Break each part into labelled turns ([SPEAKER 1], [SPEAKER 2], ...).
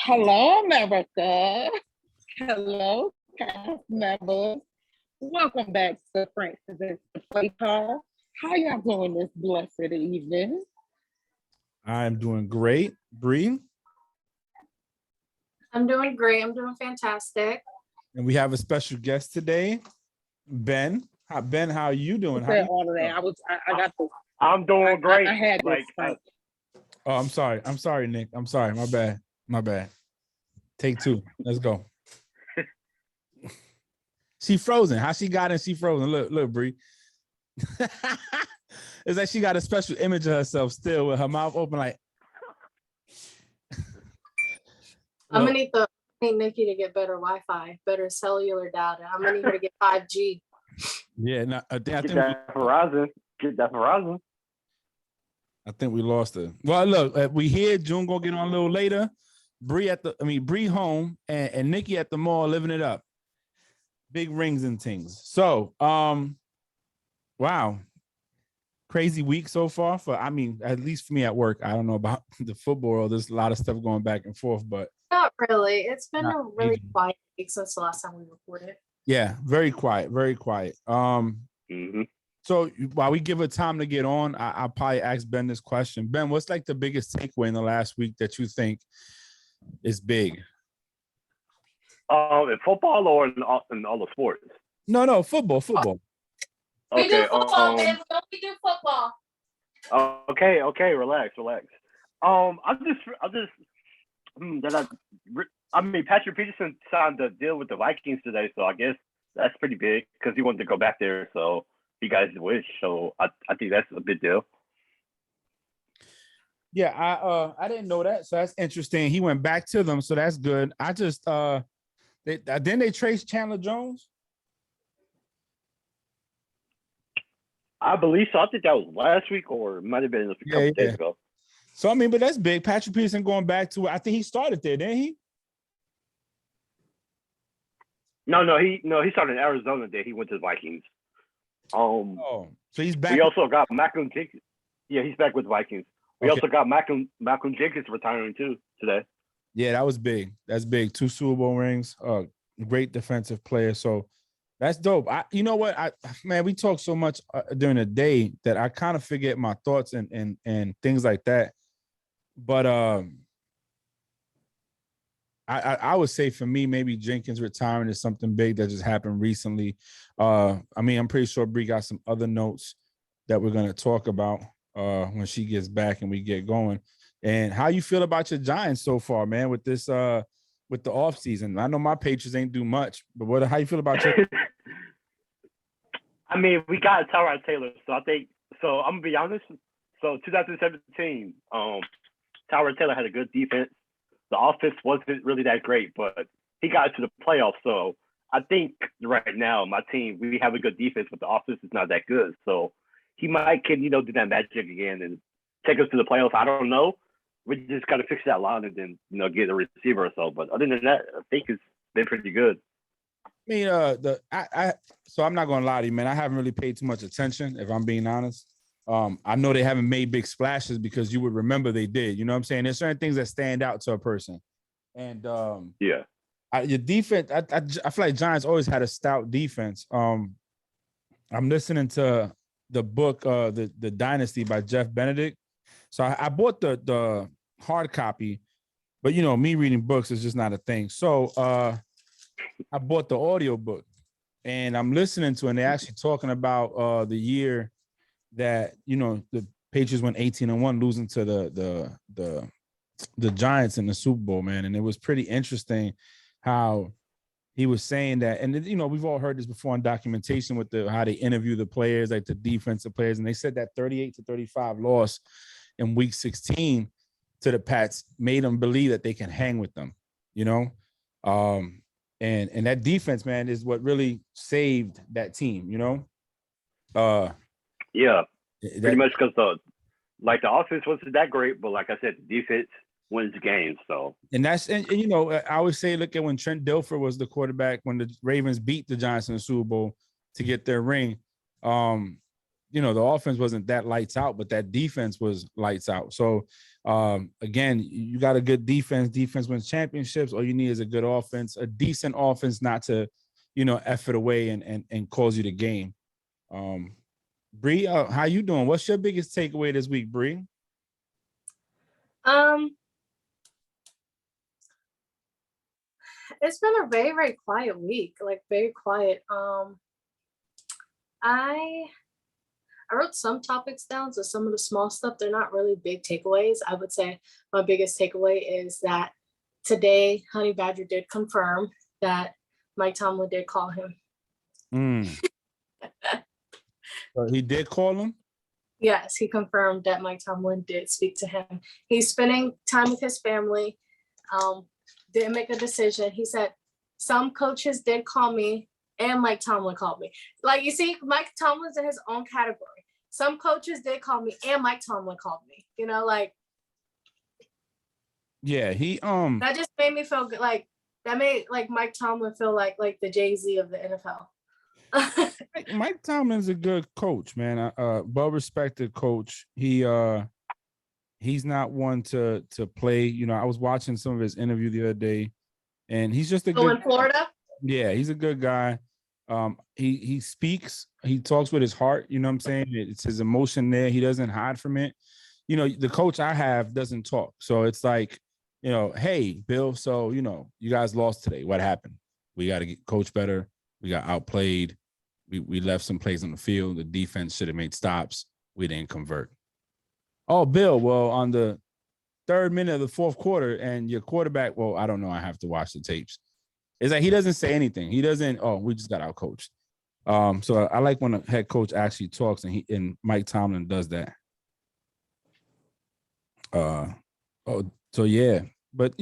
[SPEAKER 1] Hello, America. Hello, cast members. Welcome back to Francis the Play Call. How y'all doing this blessed evening?
[SPEAKER 2] I'm doing great, Bree.
[SPEAKER 3] I'm doing great. I'm doing fantastic.
[SPEAKER 2] And we have a special guest today, Ben. Ben, how are you doing?
[SPEAKER 1] All of that. I got this.
[SPEAKER 4] I'm doing great.
[SPEAKER 1] I had this.
[SPEAKER 2] Oh, I'm sorry. I'm sorry, Nick. I'm sorry. My bad. Take two. Let's go. She frozen. How she got in? She frozen. Look, Bree. It's like she got a special image of herself still with her mouth open, like.
[SPEAKER 3] I'm gonna need Nikki to get better Wi-Fi, better cellular data. I'm gonna need her to get 5G.
[SPEAKER 2] Yeah, no, I think
[SPEAKER 4] that Verizon. Get that Verizon.
[SPEAKER 2] I think we lost her. Well, look, we here. June gonna get on a little later. Bree home and Nikki at the mall living it up. Big rings and things. So, wow. Crazy week so far at least for me at work. I don't know about the football. There's a lot of stuff going back and forth, but
[SPEAKER 3] not really. It's been a really quiet week since the last time we recorded.
[SPEAKER 2] Yeah, very quiet, very quiet. So while we give her time to get on, I'll probably ask Ben this question. Ben, what's like the biggest takeaway in the last week that you think is big?
[SPEAKER 4] In football or in all the sports?
[SPEAKER 2] No, football.
[SPEAKER 3] We do football, man. We do football.
[SPEAKER 4] Okay, relax. Patrick Peterson signed a deal with the Vikings today, so I guess that's pretty big because he wanted to go back there. So you guys wish. So I think that's a big deal.
[SPEAKER 2] Yeah, I didn't know that, so that's interesting. He went back to them, so that's good. I just didn't they trace Chandler Jones?
[SPEAKER 4] I believe so. I think that was last week, or it might have been a couple days ago.
[SPEAKER 2] So but that's big. Patrick Peterson going back to. I think he started there, didn't he?
[SPEAKER 4] No, he started in Arizona. There, he went to the Vikings.
[SPEAKER 2] So he's back.
[SPEAKER 4] We also got Malcolm Jenkins. Yeah, he's back with the Vikings. We also got Malcolm Jenkins retiring too today.
[SPEAKER 2] Yeah, that was big. That's big. 2 Super Bowl rings. Great defensive player. So that's dope. You know what? We talk so much during the day that I kind of forget my thoughts and things like that. But I would say for me, maybe Jenkins retiring is something big that just happened recently. I'm pretty sure Bree got some other notes that we're going to talk about when she gets back and we get going. And how you feel about your Giants so far, man, with this with the offseason? I know my Patriots ain't do much, but how you feel about your
[SPEAKER 4] we got Tyrod Taylor, so I think so. I'm gonna be honest. So 2017, Tyrod Taylor had a good defense. The offense wasn't really that great, but he got to the playoffs. So I think right now my team, we have a good defense, but the offense is not that good. So he might can do that magic again and take us to the playoffs. I don't know. We just got to fix that line and then get a receiver or so. But other than that, I think it's been pretty good.
[SPEAKER 2] So I'm not gonna lie to you, man. I haven't really paid too much attention, if I'm being honest. I know they haven't made big splashes because you would remember they did. You know what I'm saying? There's certain things that stand out to a person. And your defense, I feel like Giants always had a stout defense. I'm listening to the book, the Dynasty by Jeff Benedict. So I bought the hard copy, but me reading books is just not a thing. So I bought the audio book and I'm listening to it, and they're actually talking about the year that the Patriots went 18-1, losing to the Giants in the Super Bowl, man. And it was pretty interesting how he was saying that. And we've all heard this before in documentation with how they interview the players, like the defensive players, and they said that 38-35 loss in week 16 to the Pats made them believe that they can hang with them, and that defense, man, is what really saved that team,
[SPEAKER 4] Pretty much because the offense wasn't that great, but like I said, the defense wins the game. So
[SPEAKER 2] I always say, look at when Trent Dilfer was the quarterback when the Ravens beat the Giants in the Super Bowl to get their ring. the offense wasn't that lights out, but that defense was lights out. So again, you got a good defense. Defense wins championships. All you need is a good offense, a decent offense, not to, F it away and cause you the game. Bree, how you doing? What's your biggest takeaway this week, Bree?
[SPEAKER 3] It's been a very, very quiet week, like very quiet. I wrote some topics down, so some of the small stuff, they're not really big takeaways. I would say my biggest takeaway is that today, Honey Badger did confirm that Mike Tomlin did call him.
[SPEAKER 2] He did call him?
[SPEAKER 3] Yes, he confirmed that Mike Tomlin did speak to him. He's spending time with his family, didn't make a decision. He said, some coaches did call me and Mike Tomlin called me. Like, you see, Mike Tomlin's in his own category. Some coaches did call me and Mike Tomlin called me,
[SPEAKER 2] Yeah, he
[SPEAKER 3] that just made me feel good. Like, that made like Mike Tomlin feel like the Jay-Z of the NFL.
[SPEAKER 2] Mike Tomlin's a good coach, man. Well-respected coach. He's not one to play. I was watching some of his interview the other day, and he's just a good
[SPEAKER 3] in Florida.
[SPEAKER 2] Yeah, he's a good guy. He speaks, he talks with his heart, you know what I'm saying? It's his emotion there. He doesn't hide from it. The coach I have doesn't talk. So it's like, hey, Bill, so, you guys lost today. What happened? We got to get coach better. We got outplayed. We left some plays on the field. The defense should have made stops. We didn't convert. Oh, Bill, well, on the 3rd minute of the 4th quarter and your quarterback, well, I don't know. I have to watch the tapes. It's like he doesn't say anything. He doesn't, we just got outcoached. So I like when a head coach actually talks, and Mike Tomlin does that. So yeah. But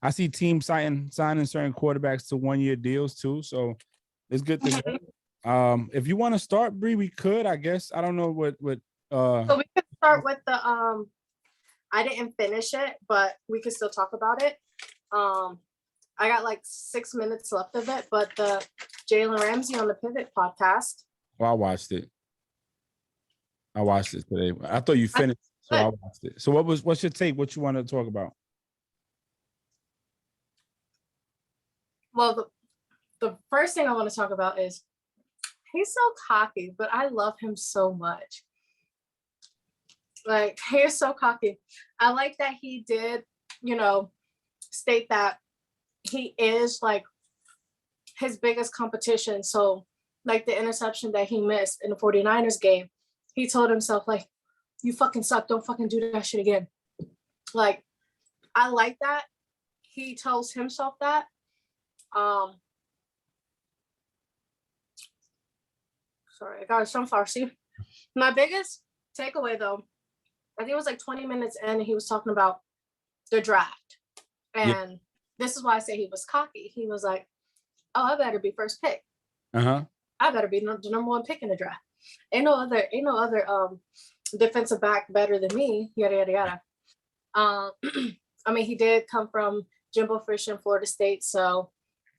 [SPEAKER 2] I see teams signing certain quarterbacks to 1-year deals too. So it's good to hear. If you want to start, Bree, we could, I guess. I don't know what
[SPEAKER 3] So we could start with the I didn't finish it, but we could still talk about it. I got like 6 minutes left of it, but the Jalen Ramsey on the Pivot podcast.
[SPEAKER 2] Well, I watched it. Today. I thought you finished, so I watched it. So what's your take? What you want to talk about?
[SPEAKER 3] Well, the first thing I want to talk about is he's so cocky, but I love him so much. Like, he is so cocky. I like that he did, state that he is like his biggest competition. So like the interception that he missed in the 49ers game, he told himself, like, you fucking suck. Don't fucking do that shit again. Like, I like that. He tells himself that. Sorry, I got some Farsi. My biggest takeaway though, I think it was like 20 minutes in and he was talking about the draft. And this is why I say he was cocky. He was like, oh, I better be first pick. I better be the number 1 pick in the draft. Ain't no other defensive back better than me, yada, yada, yada. I mean, he did come from Jimbo Fisher in Florida State. So,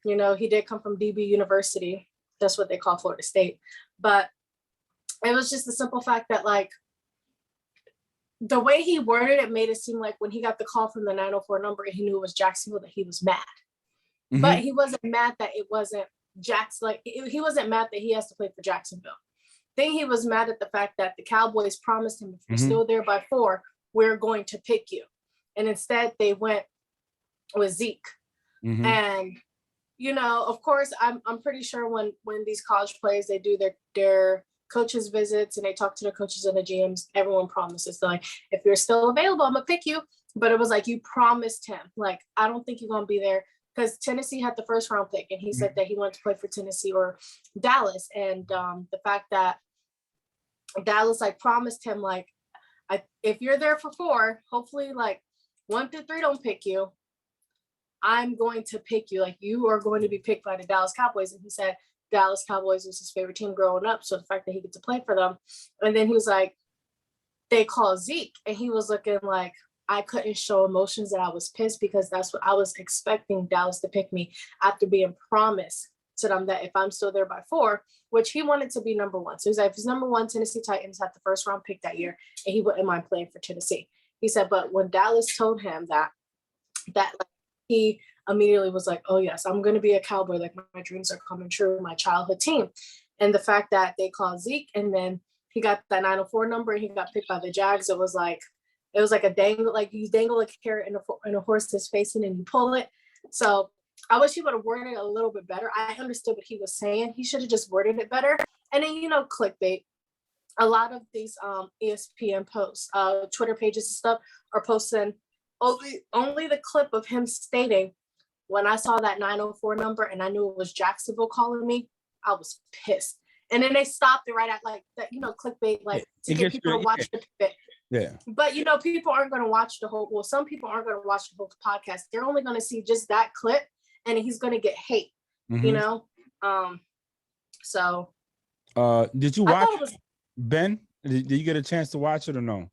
[SPEAKER 3] he did come from DB University. That's what they call Florida State. But it was just the simple fact that, like, the way he worded it made it seem like when he got the call from the 904 number and he knew it was Jacksonville, that he was mad. But he wasn't mad that it wasn't Jackson. Like, he wasn't mad that he has to play for Jacksonville. I think he was mad at the fact that the Cowboys promised him, if you're still there by 4, we're going to pick you. And instead they went with Zeke. And, of course, I'm pretty sure when these college players, they do their coaches visits and they talk to the coaches and the GMs, everyone promises, like, if you're still available, I'm gonna pick you. But it was like, you promised him, like, I don't think you're gonna be there, because Tennessee had the 1st round pick and he said that he wanted to play for Tennessee or Dallas. And the fact that Dallas like promised him, like, if you're there for 4, hopefully like 1 through 3 don't pick you, I'm going to pick you. Like, you are going to be picked by the Dallas Cowboys. And he said Dallas Cowboys was his favorite team growing up. So the fact that he gets to play for them. And then he was like, they call Zeke. And he was looking like, I couldn't show emotions, that I was pissed, because that's what I was expecting Dallas to pick me after being promised to them that if I'm still there by 4, which he wanted to be number 1. So he's like, if he's number 1, Tennessee Titans had the first round pick that year, and he wouldn't mind playing for Tennessee. He said, but when Dallas told him that like, he immediately was like, oh yes, I'm going to be a Cowboy. Like my dreams are coming true. My childhood team. And the fact that they called Zeke and then he got that 904 number and he got picked by the Jags, it was like a dangle, like you dangle a carrot in a horse's face and then you pull it. So I wish he would have worded it a little bit better. I understood what he was saying. He should have just worded it better. And then, clickbait. A lot of these ESPN posts, Twitter pages and stuff are posting only the clip of him stating, when I saw that 904 number and I knew it was Jacksonville calling me, I was pissed. And then they stopped it right at like that, clickbait, like to get people to watch the pivot.
[SPEAKER 2] Yeah.
[SPEAKER 3] But people aren't going to watch some people aren't going to watch the whole podcast. They're only going to see just that clip and he's going to get hate, So
[SPEAKER 2] did you watch Ben? Did you get a chance to watch it or no?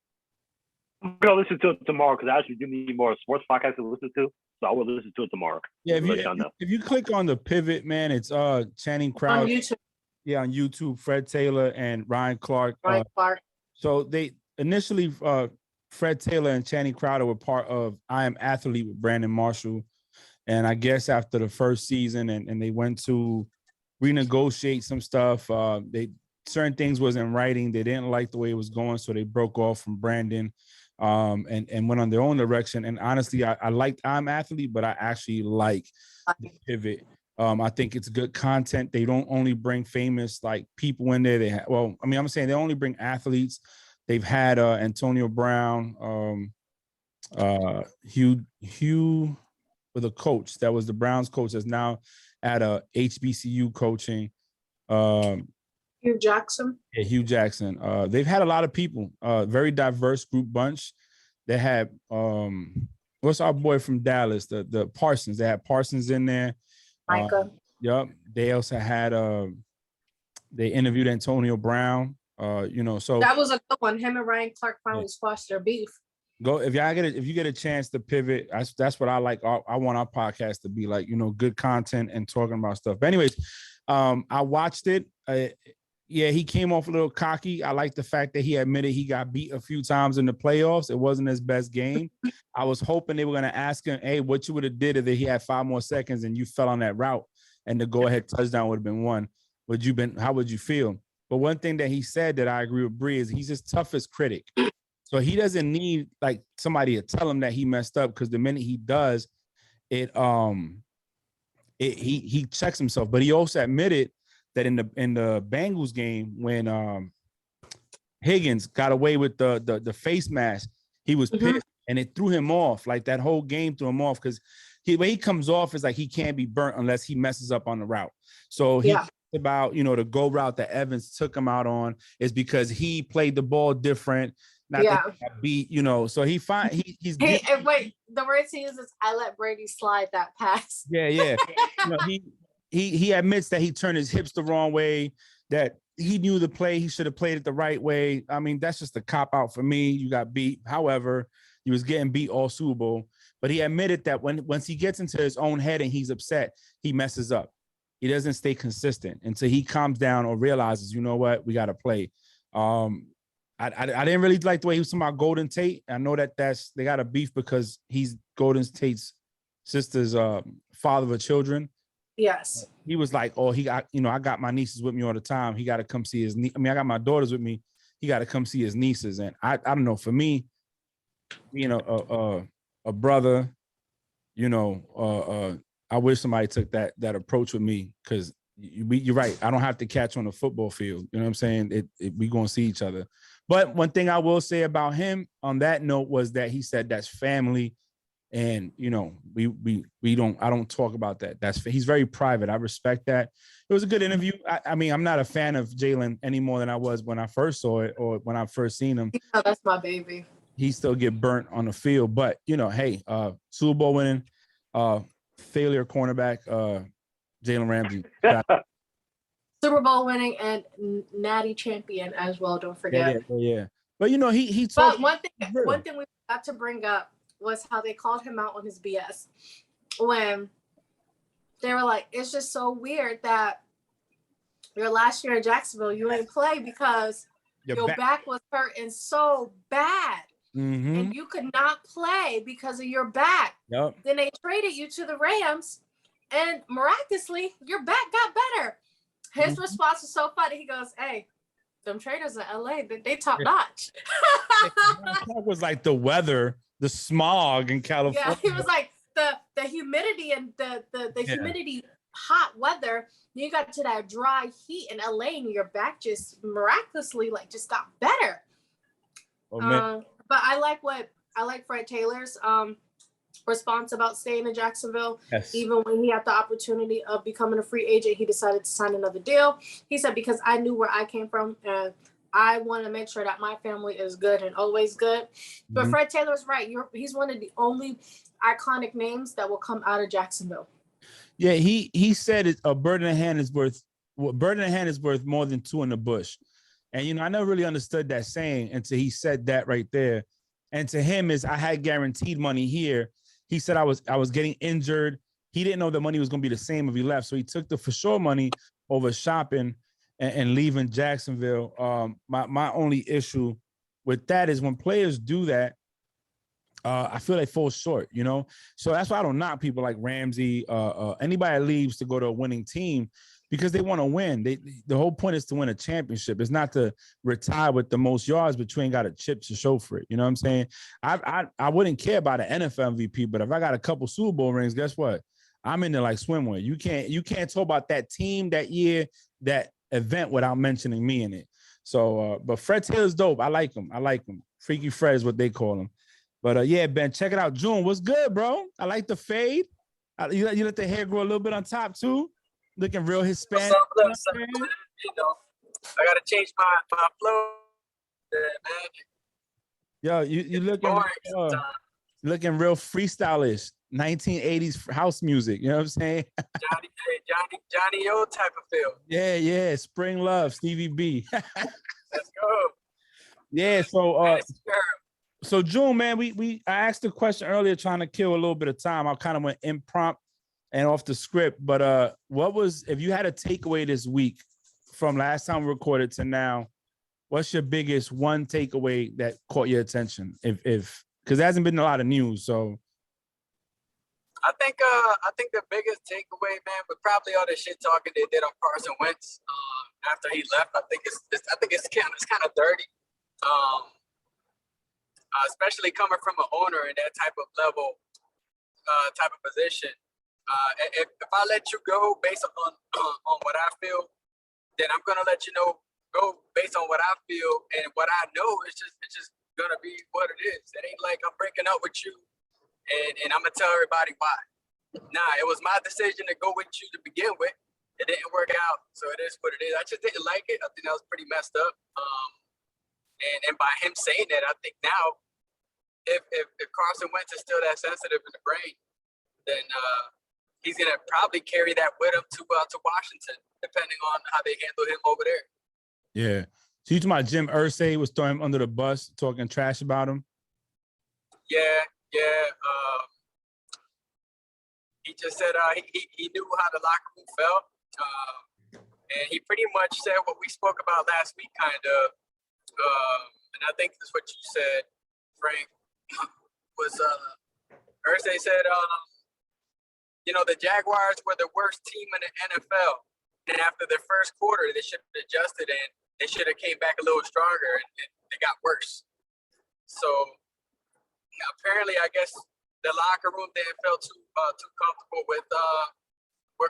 [SPEAKER 4] I'm gonna listen to it tomorrow because I actually do need more sports podcasts to listen to. So I will listen to it tomorrow.
[SPEAKER 2] Yeah, if you click on the pivot, man, it's Channing Crowder.
[SPEAKER 3] On YouTube.
[SPEAKER 2] Yeah, on YouTube, Fred Taylor and Ryan Clark. So they initially Fred Taylor and Channing Crowder were part of I Am Athlete with Brandon Marshall. And I guess after the first season and they went to renegotiate some stuff, certain things was in writing. They didn't like the way it was going, so they broke off from Brandon. And went on their own direction. And honestly, I liked I'm Athlete, but I actually like the pivot. I think it's good content. They don't only bring famous like people in there. I'm saying they only bring athletes. They've had Antonio Brown, Hugh, with a coach that was the Browns coach that's now at HBCU coaching.
[SPEAKER 3] Hugh Jackson.
[SPEAKER 2] Yeah, Hugh Jackson. They've had a lot of people, very diverse group bunch. They had what's our boy from Dallas, the Parsons. They had Parsons in there.
[SPEAKER 3] Micah.
[SPEAKER 2] Yep. They also had they interviewed Antonio Brown. So
[SPEAKER 3] that was a good one. Him and Ryan Clark finally squashed their beef.
[SPEAKER 2] Go if you get a chance to pivot. That's what I like. I want our podcast to be like, good content and talking about stuff. But anyways, I watched it. Yeah, he came off a little cocky. I like the fact that he admitted he got beat a few times in the playoffs. It wasn't his best game. I was hoping they were going to ask him, hey, what you would have did if he had 5 more seconds and you fell on that route and the go-ahead touchdown would have been won. How would you feel? But one thing that he said that I agree with Bree is he's his toughest critic. So he doesn't need like somebody to tell him that he messed up, because the minute he does, he checks himself. But he also admitted that in the Bengals game when Higgins got away with the face mask, he was pissed and it threw him off. Like that whole game threw him off because when he comes off, it's like he can't be burnt unless he messes up on the route. So he about the go route that Evans took him out on is because he played the ball different. Not that he got beat, so he's
[SPEAKER 3] wait, the words he uses, I let Brady slide that pass.
[SPEAKER 2] Yeah. He admits that he turned his hips the wrong way, that he knew the play. He should have played it the right way. I mean, that's just a cop out for me. You got beat. However, he was getting beat all Super Bowl. But he admitted that once he gets into his own head and he's upset, he messes up. He doesn't stay consistent until he calms down or realizes, you know what, we got to play. I didn't really like the way he was talking about Golden Tate. I know they got a beef because he's Golden Tate's sister's father of children.
[SPEAKER 3] Yes.
[SPEAKER 2] He was like, oh, he got, I got my nieces with me all the time. He got to come see I got my daughters with me. He got to come see his nieces. And I don't know, for me, a brother, I wish somebody took that approach with me, because you're right. I don't have to catch on the football field. You know what I'm saying? We going to see each other. But one thing I will say about him on that note was that he said that's family. And, I don't talk about that. He's very private. I respect that. It was a good interview. I mean, I'm not a fan of Jalen any more than I was when I first saw it or when I first seen him.
[SPEAKER 3] Oh, that's my baby.
[SPEAKER 2] He still get burnt on the field, but hey, Super Bowl winning, failure cornerback, Jalen Ramsey.
[SPEAKER 3] Super Bowl winning and natty champion as well. Don't forget.
[SPEAKER 2] Yeah. But he
[SPEAKER 3] talked. But one thing we got to bring up was how they called him out on his BS when they were like, it's just so weird that your last year in Jacksonville, you ain't play because your back was hurting so bad.
[SPEAKER 2] Mm-hmm.
[SPEAKER 3] And you could not play because of your back.
[SPEAKER 2] Yep.
[SPEAKER 3] Then they traded you to the Rams, and miraculously, your back got better. His response was so funny. He goes, "Hey, them traders in LA, they top notch."
[SPEAKER 2] That was like the weather, the smog in California.
[SPEAKER 3] Yeah, he was like the humidity and the humidity, hot weather. You got to that dry heat in LA, and your back just miraculously just got better.
[SPEAKER 2] Oh, man.
[SPEAKER 3] But I like Fred Taylor's response about staying in Jacksonville.
[SPEAKER 2] Yes.
[SPEAKER 3] Even when he had the opportunity of becoming a free agent, he decided to sign another deal. He said, because I knew where I came from and I want to make sure that my family is good and always good. But Fred Taylor's right. He's one of the only iconic names that will come out of Jacksonville.
[SPEAKER 2] Yeah, he said a bird in the hand is worth more than two in the bush. And, I never really understood that saying until he said that right there. And to him I had guaranteed money here. He said I was getting injured. He didn't know the money was going to be the same if he left. So he took the for sure money over shopping and leaving Jacksonville. My only issue with that is when players do that, I feel they fall short, So that's why I don't knock people like Ramsey, anybody that leaves to go to a winning team, because they want to win. The whole point is to win a championship. It's not to retire with the most yards, but you ain't got a chip to show for it. You know what I'm saying? I wouldn't care about an NFL MVP, but if I got a couple Super Bowl rings, guess what? I'm in there like swimwear. You can't talk about that team, that year, that event without mentioning me in it. So, but Fred Taylor's dope. I like him. Freaky Fred is what they call him. But yeah, Ben, check it out. June, what's good, bro? I like the fade. You let the hair grow a little bit on top too. Looking real Hispanic.
[SPEAKER 5] What's up? I gotta change my flow, man.
[SPEAKER 2] Yo, you looking real freestylish. 1980s house music. You know what I'm saying?
[SPEAKER 5] Johnny O type of feel.
[SPEAKER 2] Yeah. Spring Love, Stevie B.
[SPEAKER 5] Let's go.
[SPEAKER 2] Yeah. So June, man, I asked a question earlier, trying to kill a little bit of time. I kind of went impromptu and off the script, but if you had a takeaway this week from last time we recorded to now, what's your biggest one takeaway that caught your attention? If because there hasn't been a lot of news, so
[SPEAKER 5] I think the biggest takeaway, man, was probably all the shit talking they did on Carson Wentz after he left. I think it's kind of dirty, especially coming from an owner in that type of level, type of position. If I let you go based on what I feel, then I'm gonna let you go based on what I feel and what I know. It's just gonna be what it is. It ain't like I'm breaking up with you, and I'm gonna tell everybody why. Nah, it was my decision to go with you to begin with. It didn't work out, so it is what it is. I just didn't like it. I think that was pretty messed up. And by him saying that, I think now, if Carson Wentz is still that sensitive in the brain, then he's gonna probably carry that with him to Washington, depending on how they handle him over there.
[SPEAKER 2] Yeah. So you talking about Jim Irsay was throwing him under the bus, talking trash about him?
[SPEAKER 5] Yeah. He just said he knew how the locker room felt, and he pretty much said what we spoke about last week, kind of. And I think that's what you said, Frank. Was Irsay said, the Jaguars were the worst team in the NFL, and after their first quarter, they should have adjusted and they should have came back a little stronger, and they got worse. So apparently, I guess the locker room didn't feel too comfortable with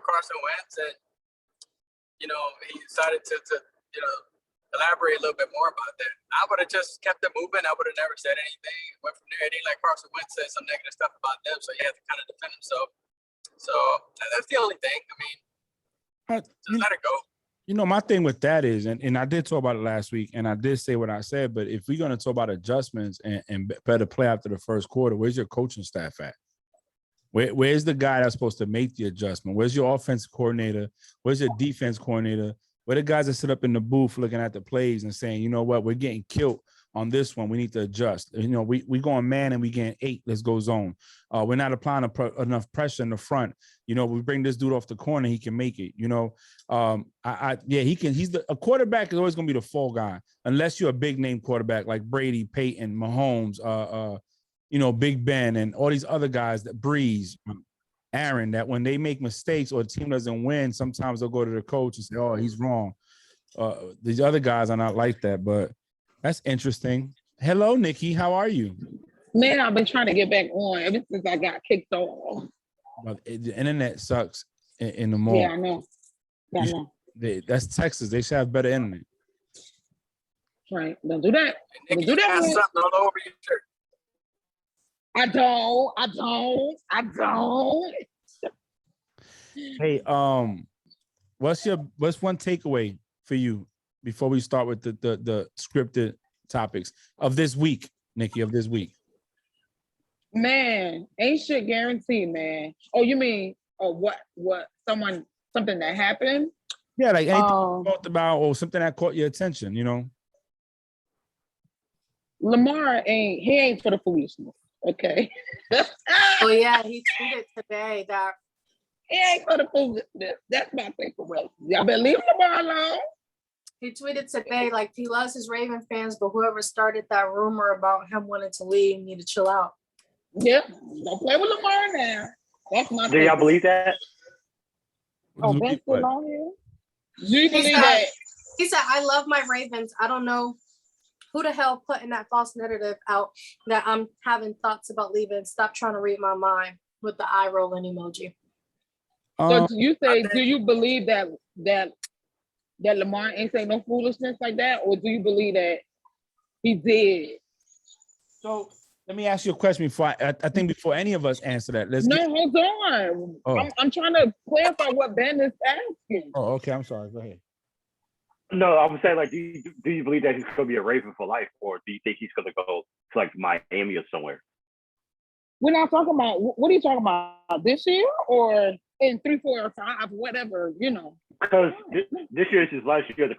[SPEAKER 5] Carson Wentz, and he decided to elaborate a little bit more about that. I would have just kept it moving. I would have never said anything. Went from there. It ain't like Carson Wentz said some negative stuff about them, so he had to kind of defend himself. So that's the only thing. I mean, just let it go.
[SPEAKER 2] My thing with that is, and I did talk about it last week, and I did say what I said, but if we're going to talk about adjustments and better play after the first quarter, where's your coaching staff at? Where's the guy that's supposed to make the adjustment? Where's your offensive coordinator? Where's your defense coordinator? Where the guys that sit up in the booth looking at the plays and saying, you know what, we're getting killed on this one. We need to adjust. You know, we going man and we getting 8. Let's go zone. We're not applying enough pressure in the front. You know, we bring this dude off the corner, he can make it. You know, he can. A quarterback is always going to be the fall guy, unless you're a big name quarterback like Brady, Peyton, Mahomes, you know, Big Ben, and all these other guys that Breeze, Aaron. That when they make mistakes or the team doesn't win, sometimes they'll go to the coach and say, "Oh, he's wrong." These other guys are not like that, but that's interesting. Hello, Nikki. How are you?
[SPEAKER 1] Man, I've been trying to get back on ever since I got kicked off.
[SPEAKER 2] But the internet sucks in the mall.
[SPEAKER 1] Yeah, I know. I know.
[SPEAKER 2] That's Texas. They should have better internet.
[SPEAKER 1] Right. Don't do that. Don't do that.
[SPEAKER 5] Something all over your shirt.
[SPEAKER 1] I don't.
[SPEAKER 2] Hey, what's one takeaway for you before we start with the scripted topics of this week, Nikki, of this week?
[SPEAKER 1] Man, ain't shit guaranteed, man. Oh, you mean what something that happened?
[SPEAKER 2] Yeah, like anything you talked about or something that caught your attention, you know?
[SPEAKER 1] Lamar ain't for the foolishness, okay?
[SPEAKER 3] Oh yeah, he tweeted today that
[SPEAKER 1] He ain't for the foolishness. That's my takeaway. Y'all better leave Lamar alone.
[SPEAKER 3] he tweeted today like he loves his Raven fans, but whoever started that rumor about him wanting to leave need to chill out.
[SPEAKER 1] Yep. Don't play with Lamar now. That's my
[SPEAKER 4] Do y'all
[SPEAKER 1] takeaway.
[SPEAKER 4] believe that?
[SPEAKER 1] Oh, Ben's still on here? Do you believe that?
[SPEAKER 3] He said, I love my Ravens. I don't know who the hell putting that false narrative out that I'm having thoughts about leaving. Stop trying to read my mind with the eye rolling emoji.
[SPEAKER 1] So do you believe that Lamar ain't saying no foolishness like that? Or do you believe that he did?
[SPEAKER 2] So let me ask you a question before I think before any of us answer that.
[SPEAKER 1] Hold on.
[SPEAKER 2] Oh.
[SPEAKER 1] I'm trying to clarify what Ben is asking.
[SPEAKER 2] Oh, okay. I'm sorry. Go ahead.
[SPEAKER 4] No, I was saying, like, do you believe that he's going to be a Raven for life, or do you think he's going to go to like Miami or somewhere?
[SPEAKER 1] We're not talking about, what are you talking about? This year or in 3, 4, or 5, whatever, you know?
[SPEAKER 4] Because this year is his last year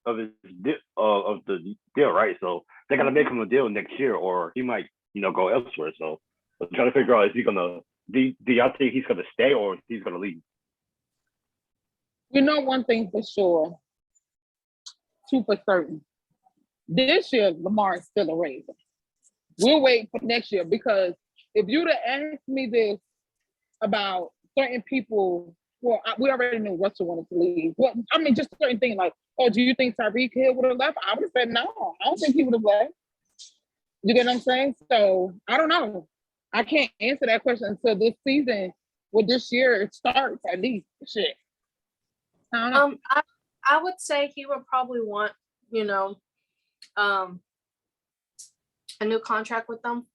[SPEAKER 4] of the deal, right? So they got to make him a deal next year, or he might, go elsewhere. So I'm trying to figure out, is he going to, do y'all think he's going to stay or he's going to leave?
[SPEAKER 1] You know one thing for sure, 2 for certain. This year, Lamar is still a Raven. We'll wait for next year, because if you'd have asked me this about certain people, well, we already knew Russell wanted to leave. Well, I mean, just certain things like, oh, do you think Tyreek Hill would have left? I would have said no. I don't think he would have left. You get what I'm saying? So I don't know. I can't answer that question until this season, this year starts at least. Shit. I don't know.
[SPEAKER 3] I would say he would probably want, a new contract with them,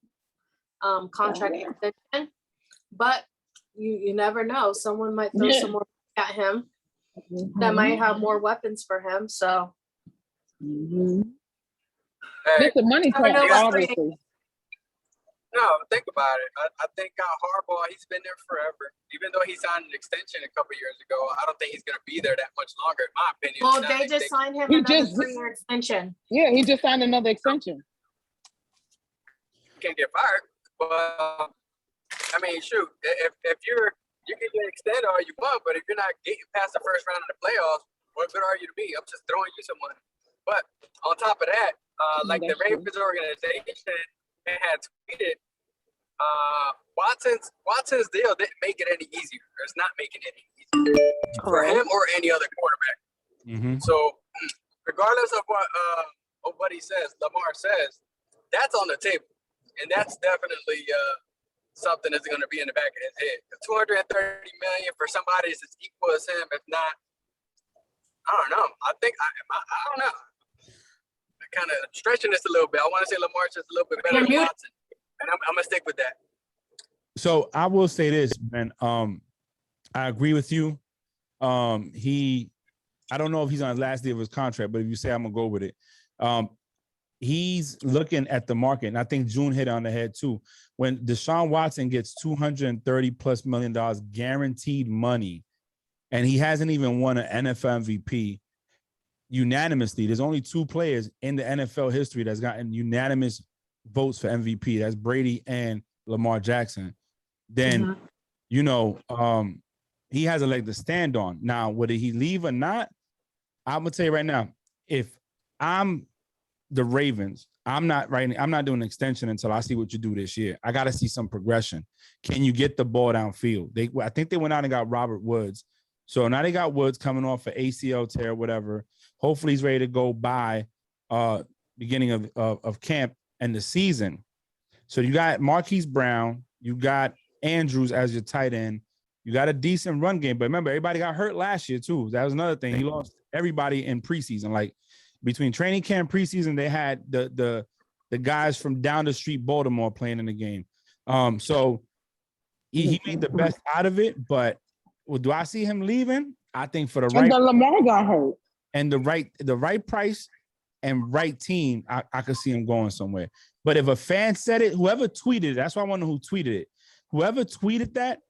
[SPEAKER 3] contract extension. But you never know. Someone might throw some more at him that might have more weapons for him. So
[SPEAKER 1] It's a money talk, obviously.
[SPEAKER 5] No, think about it. I think Harbaugh, he's been there forever. Even though he signed an extension a couple years ago, I don't think he's going to be there that much longer, in my opinion.
[SPEAKER 3] Well, they just signed him another 3-year extension.
[SPEAKER 1] Yeah, he just signed another extension.
[SPEAKER 5] Can't get fired, but I mean, shoot, if you can get extended all you want, but if you're not getting past the first round of the playoffs, what good are you to be? I'm just throwing you some money. But on top of that, like the Ravens organization had tweeted, Watson's deal didn't make it any easier. It's not making it any easier for him or any other quarterback.
[SPEAKER 2] Mm-hmm.
[SPEAKER 5] So regardless of what he says, Lamar says, that's on the table. And that's definitely something that's going to be in the back of his head. $230 million for somebody that's as equal as him, if not, I don't know. I don't know. Kind of stretching this a little bit. I want to say Lamar's just a little bit better than Watson, and I'm gonna stick with that.
[SPEAKER 2] So I will say this, man. I agree with you. I don't know if he's on his last day of his contract, but if you say I'm gonna go with it, he's looking at the market, and I think June hit on the head too. When Deshaun Watson gets $230+ million guaranteed money, and he hasn't even won an NFL MVP. unanimously. There's only 2 players in the NFL history that's gotten unanimous votes for MVP. That's Brady and Lamar Jackson. Then, you know, he has a leg to stand on. Now, whether he leave or not, I'm gonna tell you right now, if I'm the Ravens, I'm not doing an extension until I see what you do this year. I got to see some progression. Can you get the ball downfield? I think they went out and got Robert Woods. So now they got Woods coming off an ACL tear, whatever. Hopefully he's ready to go by beginning of camp and the season. So you got Marquise Brown, you got Andrews as your tight end. You got a decent run game, but remember, everybody got hurt last year too. That was another thing. He lost everybody in preseason. Like between training camp, preseason, they had the guys from down the street Baltimore playing in the game. So he made the best out of it. But do I see him leaving? I think for the right
[SPEAKER 1] And then Lamar got hurt.
[SPEAKER 2] and the right price and right team, I could see him going somewhere. But if a fan said it, whoever tweeted it, that's why I want to know who tweeted it. Whoever tweeted that,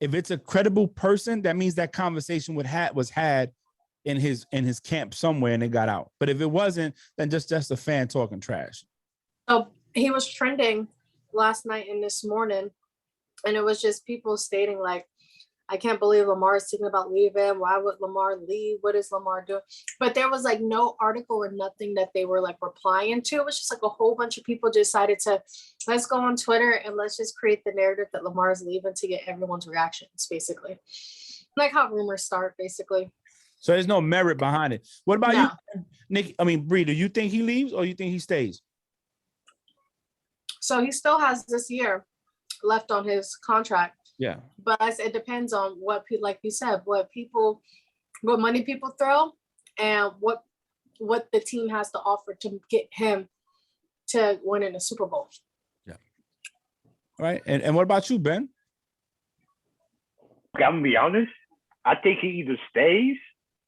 [SPEAKER 2] if it's a credible person, that means that conversation was had in his camp somewhere and it got out. But if it wasn't, then just a fan talking trash.
[SPEAKER 3] So he was trending last night and this morning, and it was just people stating like, I can't believe Lamar is thinking about leaving. Why would Lamar leave? What is Lamar doing? But there was like no article or nothing that they were like replying to. It was just like a whole bunch of people decided to, let's go on Twitter and let's just create the narrative that Lamar is leaving to get everyone's reactions, basically. Like how rumors start, basically.
[SPEAKER 2] So there's no merit behind it. What about you, Nick? I mean, Bree, do you think he leaves or you think he stays?
[SPEAKER 3] So he still has this year left on his contract.
[SPEAKER 2] Yeah.
[SPEAKER 3] But it depends on what people, like you said, what money people throw and what the team has to offer to get him to win in the Super Bowl.
[SPEAKER 2] Yeah. All right. And what about you, Ben?
[SPEAKER 4] I'm gonna be honest. I think he either stays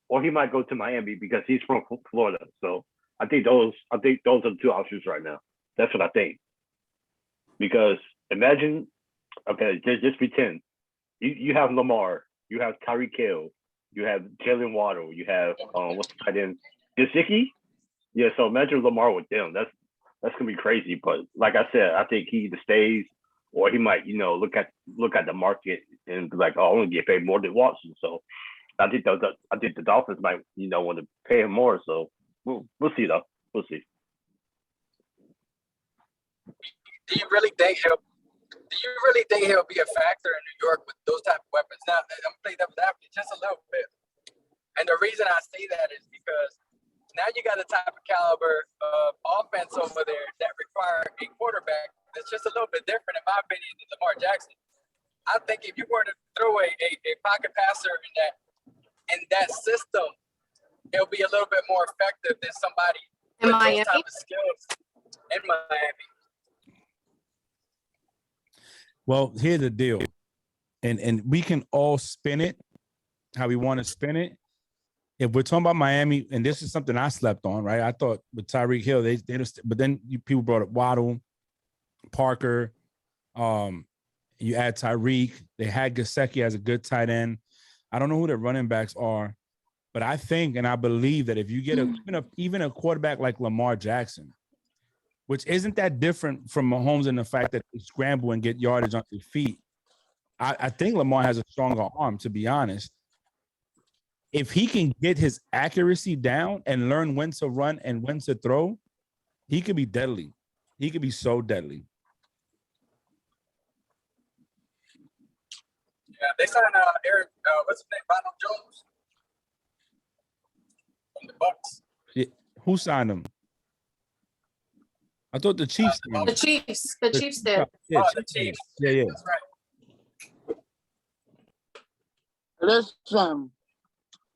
[SPEAKER 4] or he might go to Miami because he's from Florida. So I think those are the 2 options right now. That's what I think. Because imagine, okay, just pretend you have Lamar, you have Tyreek Hill, you have Jalen Waddle, you have what's the tight end, Gesicki. Yeah, so imagine Lamar with them. That's gonna be crazy. But like I said, I think he either stays or he might, look at the market and be like, oh, I want to get paid more than Watson. So I think the Dolphins might, want to pay him more. So we'll see though. We'll see.
[SPEAKER 5] Do you really think he'll be a factor in New York with those type of weapons? Now, I'm playing devil's advocate just a little bit. And the reason I say that is because now you got a type of caliber of offense over there that require a quarterback that's just a little bit different, in my opinion, than Lamar Jackson. I think if you were to throw a pocket passer in that system, it'll be a little bit more effective than somebody with those type of skills in Miami.
[SPEAKER 2] Well, here's the deal. And we can all spin it how we want to spin it. If we're talking about Miami, and this is something I slept on, right? I thought with Tyreek Hill, they just, but then people brought up Waddle, Parker. You add Tyreek. They had Gesicki as a good tight end. I don't know who their running backs are, but I think and I believe that if you get even a quarterback like Lamar Jackson, which isn't that different from Mahomes in the fact that they scramble and get yardage on their feet, I think Lamar has a stronger arm, to be honest. If he can get his accuracy down and learn when to run and when to throw, he could be deadly. He could be so deadly.
[SPEAKER 5] Yeah, they signed Eric, what's his name, Ronald Jones from the Bucks.
[SPEAKER 2] Yeah. Who signed him? I thought the Chiefs.
[SPEAKER 3] The Chiefs did.
[SPEAKER 2] Yeah,
[SPEAKER 5] the Chiefs.
[SPEAKER 2] Yeah.
[SPEAKER 5] That's right.
[SPEAKER 1] Listen,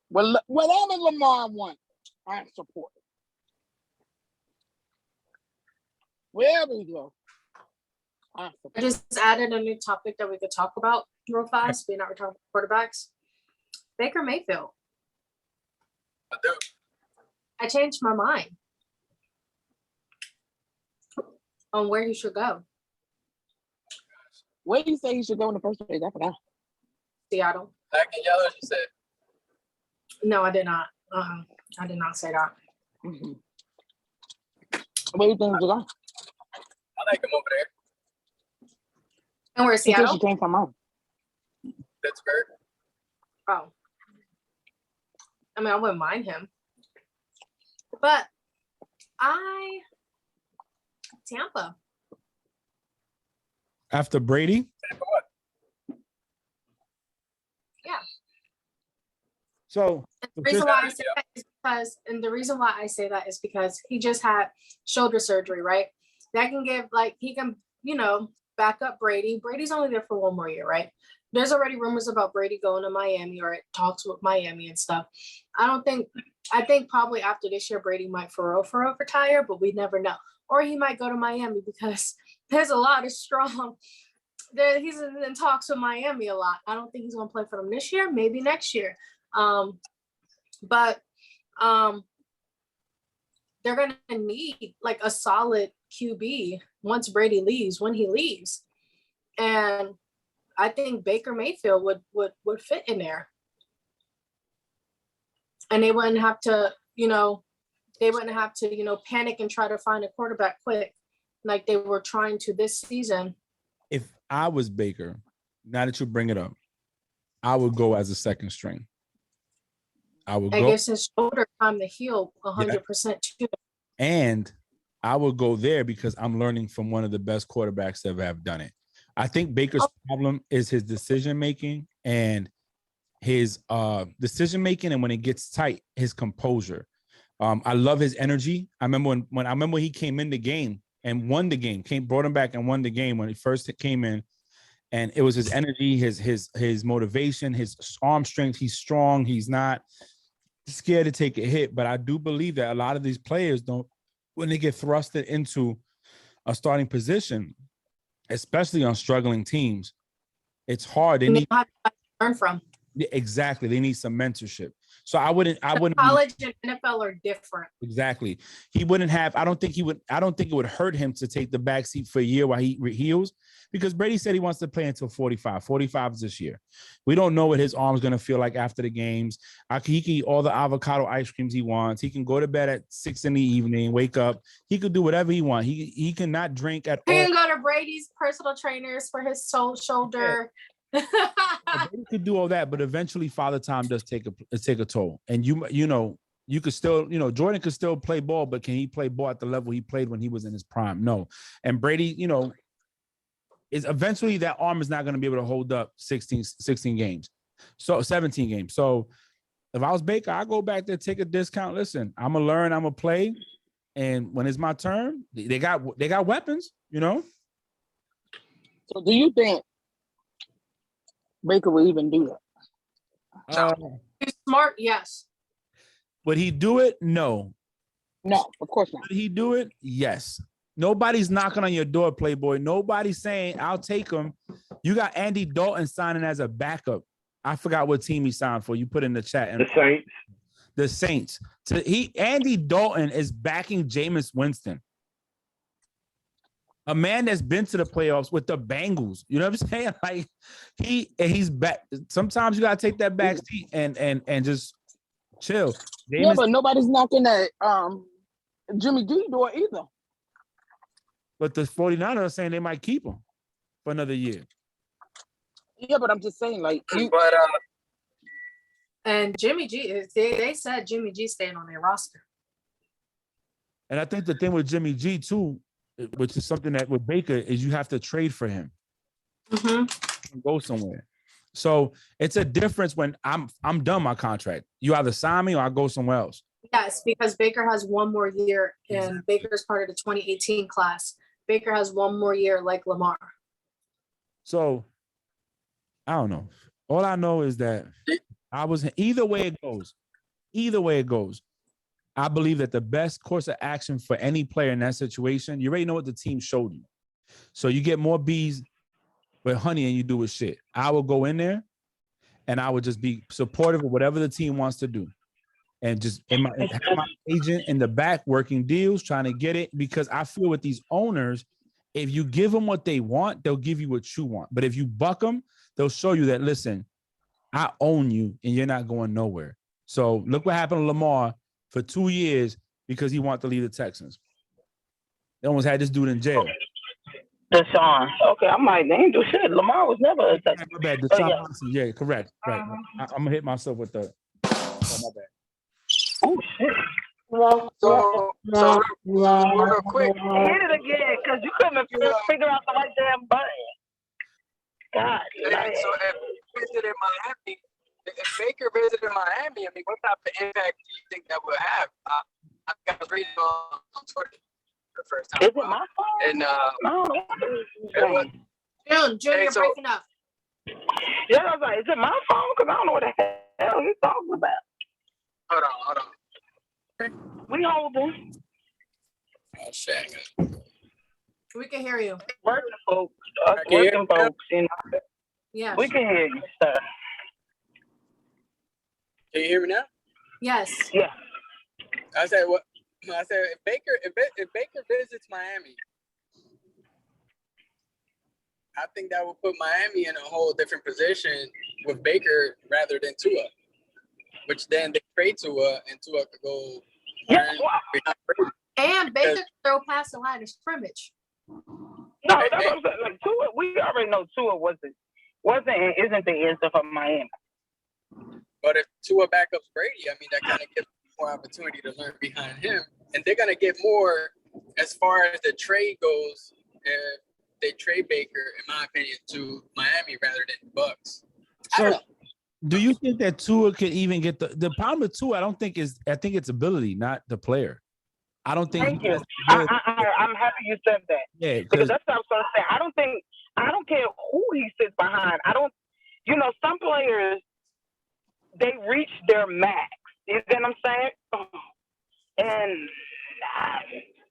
[SPEAKER 1] whatever Lamar wants, I support it. Wherever he goes, I support
[SPEAKER 3] I just added a new topic that we could talk about real fast. We're not talking quarterbacks. Baker Mayfield. I changed my mind on where he should go.
[SPEAKER 1] Where do you say he should go in the first place? I forgot.
[SPEAKER 3] Seattle.
[SPEAKER 5] Black and yellow, you said.
[SPEAKER 3] No, I did not. I did not say that.
[SPEAKER 1] Mm-hmm. Where do you think you go?
[SPEAKER 5] I like him over there.
[SPEAKER 3] And where's
[SPEAKER 1] Because
[SPEAKER 3] Seattle?
[SPEAKER 1] she came from home.
[SPEAKER 5] Pittsburgh.
[SPEAKER 3] Oh. I mean, I wouldn't mind him. But Tampa.
[SPEAKER 2] After Brady?
[SPEAKER 3] Yeah.
[SPEAKER 2] So
[SPEAKER 3] The reason why I say that is because, and the reason why I say that is because he just had shoulder surgery, right? That can give, like, he can, back up Brady. Brady's only there for one more year, right? There's already rumors about Brady going to Miami or talks with Miami and stuff. I think probably after this year, Brady might for real retire, but we never know. Or he might go to Miami because there's a lot of strong, he's in talks with Miami a lot. I don't think he's going to play for them this year, maybe next year. But they're going to need like a solid QB once Brady leaves, when he leaves. And I think Baker Mayfield would fit in there. And they wouldn't have to, panic and try to find a quarterback quick like they were trying to this season.
[SPEAKER 2] If I was Baker, now that you bring it up, I would go as a second string. I would go.
[SPEAKER 3] It gives his shoulder time to heal 100% too.
[SPEAKER 2] And I would go there because I'm learning from one of the best quarterbacks that have done it. I think Baker's problem is his decision-making and his decision-making, and when it gets tight, his composure. I love his energy. I remember when he came in the game and won the game, brought him back and won the game when he first came in. And it was his energy, his motivation, his arm strength. He's strong. He's not scared to take a hit. But I do believe that a lot of these players don't, when they get thrusted into a starting position, especially on struggling teams, it's hard. They need
[SPEAKER 3] to learn from.
[SPEAKER 2] Exactly. They need some mentorship. So I wouldn't
[SPEAKER 3] college and NFL are different.
[SPEAKER 2] Exactly. He wouldn't have, I don't think it would hurt him to take the back seat for a year while he heals, because Brady said he wants to play until 45. 45 is this year. We don't know what his arm's going to feel like after the games. He can eat all the avocado ice creams he wants. He can go to bed at 6 in the evening, wake up. He could do whatever he wants. He cannot drink at all.
[SPEAKER 3] He can go to Brady's personal trainers for his shoulder.
[SPEAKER 2] Brady could do all that, but eventually Father Time does take a toll. And you could still, Jordan could still play ball, but can he play ball at the level he played when he was in his prime? No. And Brady, is eventually that arm is not going to be able to hold up 16 games. So 17 games. So if I was Baker, I go back there, take a discount. Listen, I'm going to learn, I'm going to play. And when it's my turn, they got weapons, So
[SPEAKER 1] do you think Baker will even do that?
[SPEAKER 3] He's smart, yes.
[SPEAKER 2] Would he do it? No.
[SPEAKER 1] No, of course not.
[SPEAKER 2] Would he do it? Yes. Nobody's knocking on your door, Playboy. Nobody's saying, I'll take him. You got Andy Dalton signing as a backup. I forgot what team he signed for. You put in the chat.
[SPEAKER 4] The Saints.
[SPEAKER 2] The Saints. Andy Dalton is backing Jameis Winston. A man that's been to the playoffs with the Bengals. You know what I'm saying? Like he's back. Sometimes you gotta take that back seat and just chill.
[SPEAKER 1] Yeah, but nobody's knocking at Jimmy G door either.
[SPEAKER 2] But the 49ers are saying they might keep him for another year.
[SPEAKER 1] Yeah, but I'm just saying,
[SPEAKER 3] and Jimmy G, they said Jimmy G staying on their roster.
[SPEAKER 2] And I think the thing with Jimmy G too, which is something that with Baker, is you have to trade for him.
[SPEAKER 3] Mm-hmm.
[SPEAKER 2] Go somewhere. So it's a difference when I'm done my contract. You either sign me or I go somewhere else.
[SPEAKER 3] Yes, because Baker has one more year, and Baker's part of the 2018 class. Baker has one more year like Lamar.
[SPEAKER 2] So I don't know. All I know is that either way it goes. I believe that the best course of action for any player in that situation, you already know what the team showed you. So you get more bees with honey than you do with shit. I will go in there and I would just be supportive of whatever the team wants to do. And just have my agent in the back working deals, trying to get it. Because I feel with these owners, if you give them what they want, they'll give you what you want. But if you buck them, they'll show you that, listen, I own you and you're not going nowhere. So look what happened to Lamar for 2 years because he wanted to leave the Texans. They almost had this dude in jail.
[SPEAKER 6] Deshaun. Okay, I might name do shit. Lamar was never a Texan.
[SPEAKER 2] My bad.
[SPEAKER 6] Oh,
[SPEAKER 2] Deshaun
[SPEAKER 6] yeah.
[SPEAKER 2] Watson. Yeah, correct. Right. I'm gonna hit myself with the. Oh, my bad.
[SPEAKER 6] Oh shit.
[SPEAKER 5] So real quick.
[SPEAKER 6] Hit it again, cause you couldn't figure out the right damn button. God.
[SPEAKER 5] So if visited Miami, if Baker visited Miami, I mean, what type of impact do you think that would have? I was reading on Twitter for the first time.
[SPEAKER 6] Is it my phone?
[SPEAKER 5] And
[SPEAKER 3] June, you're
[SPEAKER 5] so-
[SPEAKER 3] breaking up.
[SPEAKER 6] Yeah, I was like, is it my phone? Cause I don't know what the hell you talking about.
[SPEAKER 5] Hold on.
[SPEAKER 6] We holding.
[SPEAKER 5] Oh shit.
[SPEAKER 3] We can hear you.
[SPEAKER 6] Working folks. Us
[SPEAKER 5] Can you hear
[SPEAKER 6] working
[SPEAKER 5] me now?
[SPEAKER 6] folks. You know,
[SPEAKER 3] Yes.
[SPEAKER 6] we can hear you, sir.
[SPEAKER 5] Can you hear me now?
[SPEAKER 3] Yes.
[SPEAKER 6] Yeah.
[SPEAKER 5] I said what? I said if Baker visits Miami, I think that would put Miami in a whole different position with Baker rather than Tua, which then they trade Tua and Tua could go
[SPEAKER 6] Yeah.
[SPEAKER 5] learn behind Brady.
[SPEAKER 3] And Baker can throw past the line of scrimmage.
[SPEAKER 6] No, that's what I'm saying. Like Tua, we already know Tua wasn't and isn't the answer for Miami.
[SPEAKER 5] But if Tua backups Brady, I mean that kind of gives more opportunity to learn behind him, and they're gonna get more as far as the trade goes. If they trade Baker, in my opinion, to Miami rather than Bucks. I don't
[SPEAKER 2] So,
[SPEAKER 5] know.
[SPEAKER 2] do you think that Tua could even get the problem with Tua? I think it's ability, not the player. I don't think.
[SPEAKER 6] Thank
[SPEAKER 2] he
[SPEAKER 6] you.
[SPEAKER 2] has the ability.
[SPEAKER 6] I'm happy you said that.
[SPEAKER 2] Yeah,
[SPEAKER 6] Because
[SPEAKER 2] because
[SPEAKER 6] that's what I was going to say. I don't care who he sits behind. Some players, they reach their max. You get what I'm saying? And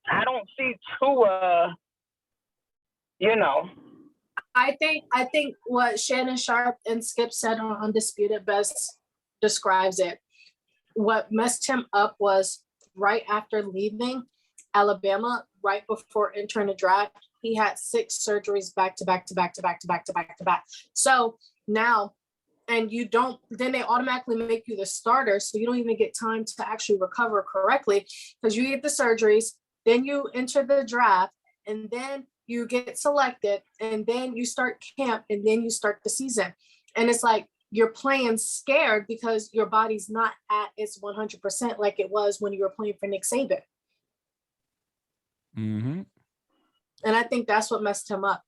[SPEAKER 6] I don't see Tua,
[SPEAKER 3] I think what Shannon Sharp and Skip said on Undisputed best describes it. What messed him up was right after leaving Alabama, right before entering the draft, he had 6 surgeries back to back. So now, and then they automatically make you the starter. So you don't even get time to actually recover correctly because you get the surgeries, then you enter the draft, and then you get selected, and then you start camp, and then you start the season. And it's like you're playing scared because your body's not at its 100% like it was when you were playing for Nick Saban.
[SPEAKER 2] mm-hmm.
[SPEAKER 3] And I think that's what messed him up.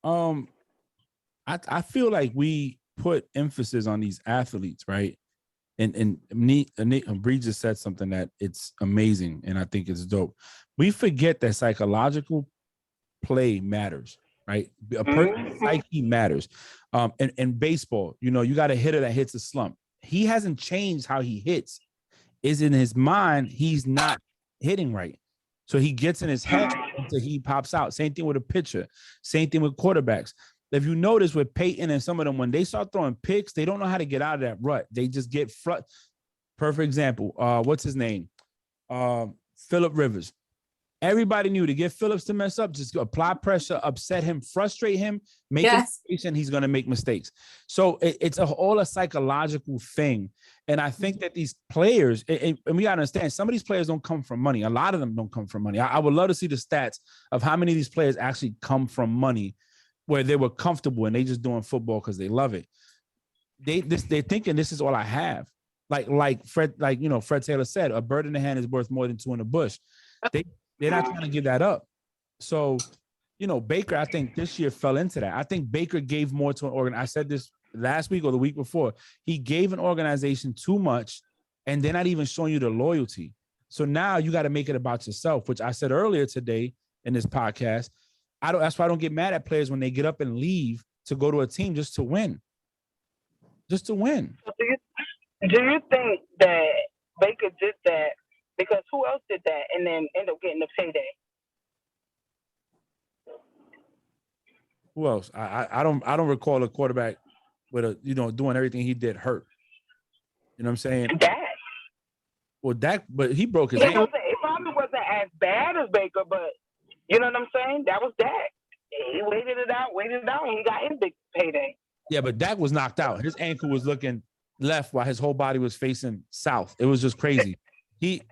[SPEAKER 2] I feel like we put emphasis on these athletes, right? And Bree just said something that it's amazing, and I think it's dope. We forget that psychological play matters, right? A person's psyche matters. In baseball, you got a hitter that hits a slump. He hasn't changed how he hits. Is in his mind, he's not hitting right. So he gets in his head until he pops out. Same thing with a pitcher. Same thing with quarterbacks. If you notice with Peyton and some of them, when they start throwing picks, they don't know how to get out of that rut. They just get Perfect example. What's his name? Phillip Rivers. Everybody knew to get Phillips to mess up, just apply pressure, upset him, frustrate him, make him patient, he's going to make mistakes. So it's all a psychological thing. And I think that these players, and we got to understand, some of these players don't come from money. A lot of them don't come from money. I would love to see the stats of how many of these players actually come from money where they were comfortable and they just doing football because they love it. They're thinking this is all I have. Like Fred Taylor said, a bird in the hand is worth more than 2 in the bush. They're not trying to give that up. So, Baker, I think this year fell into that. I think Baker gave more to an organization. I said this last week or the week before. He gave an organization too much, and they're not even showing you the loyalty. So now you got to make it about yourself, which I said earlier today in this podcast. That's why I don't get mad at players when they get up and leave to go to a team just to win. Just to win.
[SPEAKER 6] Do you think that Baker did that because who else did that and then end up getting the payday?
[SPEAKER 2] Who else? I don't recall a quarterback with doing everything he did hurt. You know what I'm saying?
[SPEAKER 6] Dak.
[SPEAKER 2] Well, Dak, but he broke his
[SPEAKER 6] It
[SPEAKER 2] hand.
[SPEAKER 6] probably wasn't as bad as Baker, but you know what I'm saying? That was Dak. He waited it out, and he got his big payday.
[SPEAKER 2] Yeah, but Dak was knocked out. His ankle was looking left while his whole body was facing south. It was just crazy. he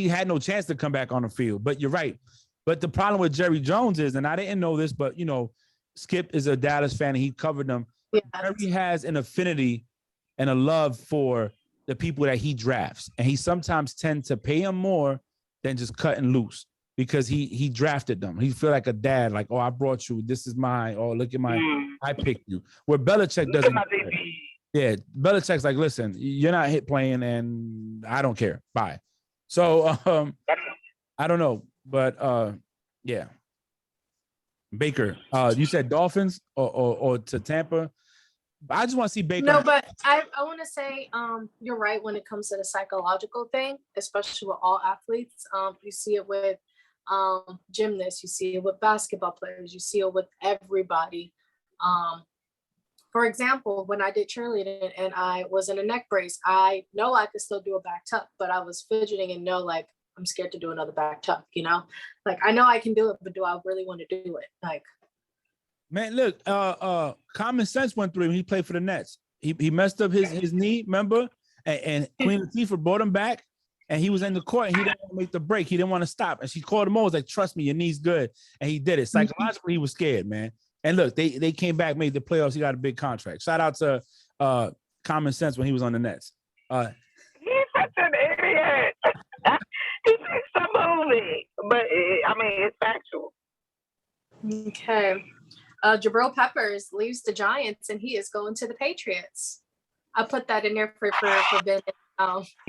[SPEAKER 2] had no chance to come back on the field. But you're right. But the problem with Jerry Jones is, and I didn't know this, but you know, Skip is a Dallas fan and he covered them.
[SPEAKER 3] Yeah.
[SPEAKER 2] Jerry has an affinity and a love for the people that he drafts, and he sometimes tends to pay him more than just cutting loose because he drafted them. He feel like a dad, like, oh, I brought you. This is mine. Oh, look at I picked you. Where Belichick doesn't. Yeah, Belichick's like, listen, you're not hit playing, and I don't care. Bye. So I don't know, but yeah. Baker, you said Dolphins or to Tampa. I just want to see Baker.
[SPEAKER 3] No, but I want to say you're right when it comes to the psychological thing, especially with all athletes. You see it with gymnasts, you see it with basketball players, you see it with everybody. For example, when I did cheerleading and I was in a neck brace, I know I could still do a back tuck, but I was fidgeting and like, I'm scared to do another back tuck, you know? Like, I know I can do it, but do I really want to do it? Like,
[SPEAKER 2] man, look, common sense went through him. He played for the Nets. He messed up his knee, remember? And Queen Latifah brought him back, and he was in the court, and he didn't want to make the break. He didn't want to stop. And she called him over, was like, trust me, your knee's good. And he did it. Psychologically, he was scared, man. And look, they came back, made the playoffs. He got a big contract. Shout out to Common Sense when he was on the Nets.
[SPEAKER 6] He's such an idiot. He thinks a movie, but I mean, it's factual.
[SPEAKER 3] okay. Jabril Peppers leaves the Giants and he is going to the Patriots. I put that in there for Ben.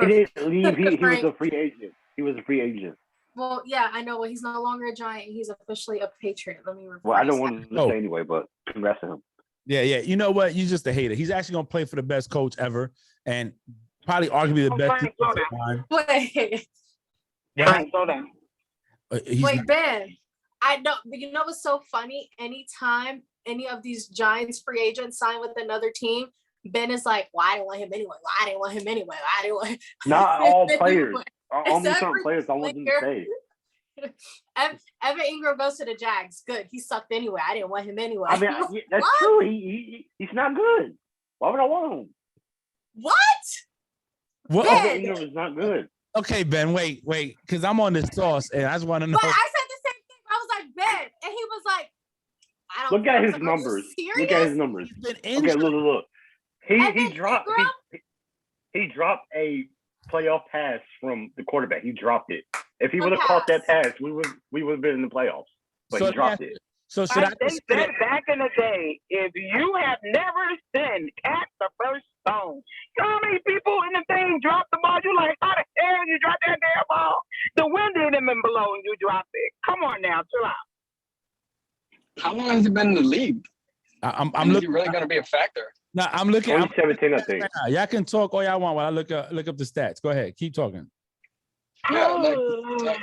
[SPEAKER 4] He didn't leave. He was a free agent. He was a free agent.
[SPEAKER 3] Well, yeah, I know. Well, he's no longer a Giant. He's officially a Patriot. Let me rephrase.
[SPEAKER 4] Well, I don't want to say anyway, but congrats to him.
[SPEAKER 2] Yeah. You know what? You're just a hater. He's actually going to play for the best coach ever and probably arguably the best.
[SPEAKER 3] Wait.
[SPEAKER 6] Slow down.
[SPEAKER 3] Wait, Ben. I know. You know what's so funny? Anytime any of these Giants free agents sign with another team, Ben is like, "Well, I didn't want him anyway. Well, I didn't want him anyway. Well, I didn't want him."
[SPEAKER 4] Not all players. Only
[SPEAKER 3] It's
[SPEAKER 4] certain players I want them to say.
[SPEAKER 3] Evan Ingram goes to the Jags. Good. He sucked anyway. I didn't want him anyway.
[SPEAKER 4] I mean, that's true. He's not good. Why would I want him?
[SPEAKER 3] What?
[SPEAKER 4] Evan Ingram is not good.
[SPEAKER 2] Okay, Ben, wait, because I'm on this sauce, and I just want to know.
[SPEAKER 3] But I said the same thing. I was like, Ben. And he was like, I don't
[SPEAKER 4] Look at his
[SPEAKER 3] like,
[SPEAKER 4] numbers.
[SPEAKER 3] serious?
[SPEAKER 4] Look at his numbers. Okay, look. He dropped a playoff pass from the quarterback. He dropped it. If he would have caught that pass, we would have been in the playoffs. But he dropped it.
[SPEAKER 2] So should
[SPEAKER 6] They said back in the day, if you have never sinned, cast the first stone. You know how many people in the thing dropped the ball? You like, how the hell you dropped that damn ball? The wind didn't even blow and you dropped it. Come on now, chill out.
[SPEAKER 7] How long has he been in the league?
[SPEAKER 2] I'm
[SPEAKER 7] Is
[SPEAKER 2] looking.
[SPEAKER 7] he really going to be a factor?
[SPEAKER 2] No, I'm looking.
[SPEAKER 4] 2017, I think.
[SPEAKER 2] Y'all can talk all y'all want while I look up the stats. Go ahead, keep talking.
[SPEAKER 7] Yeah, like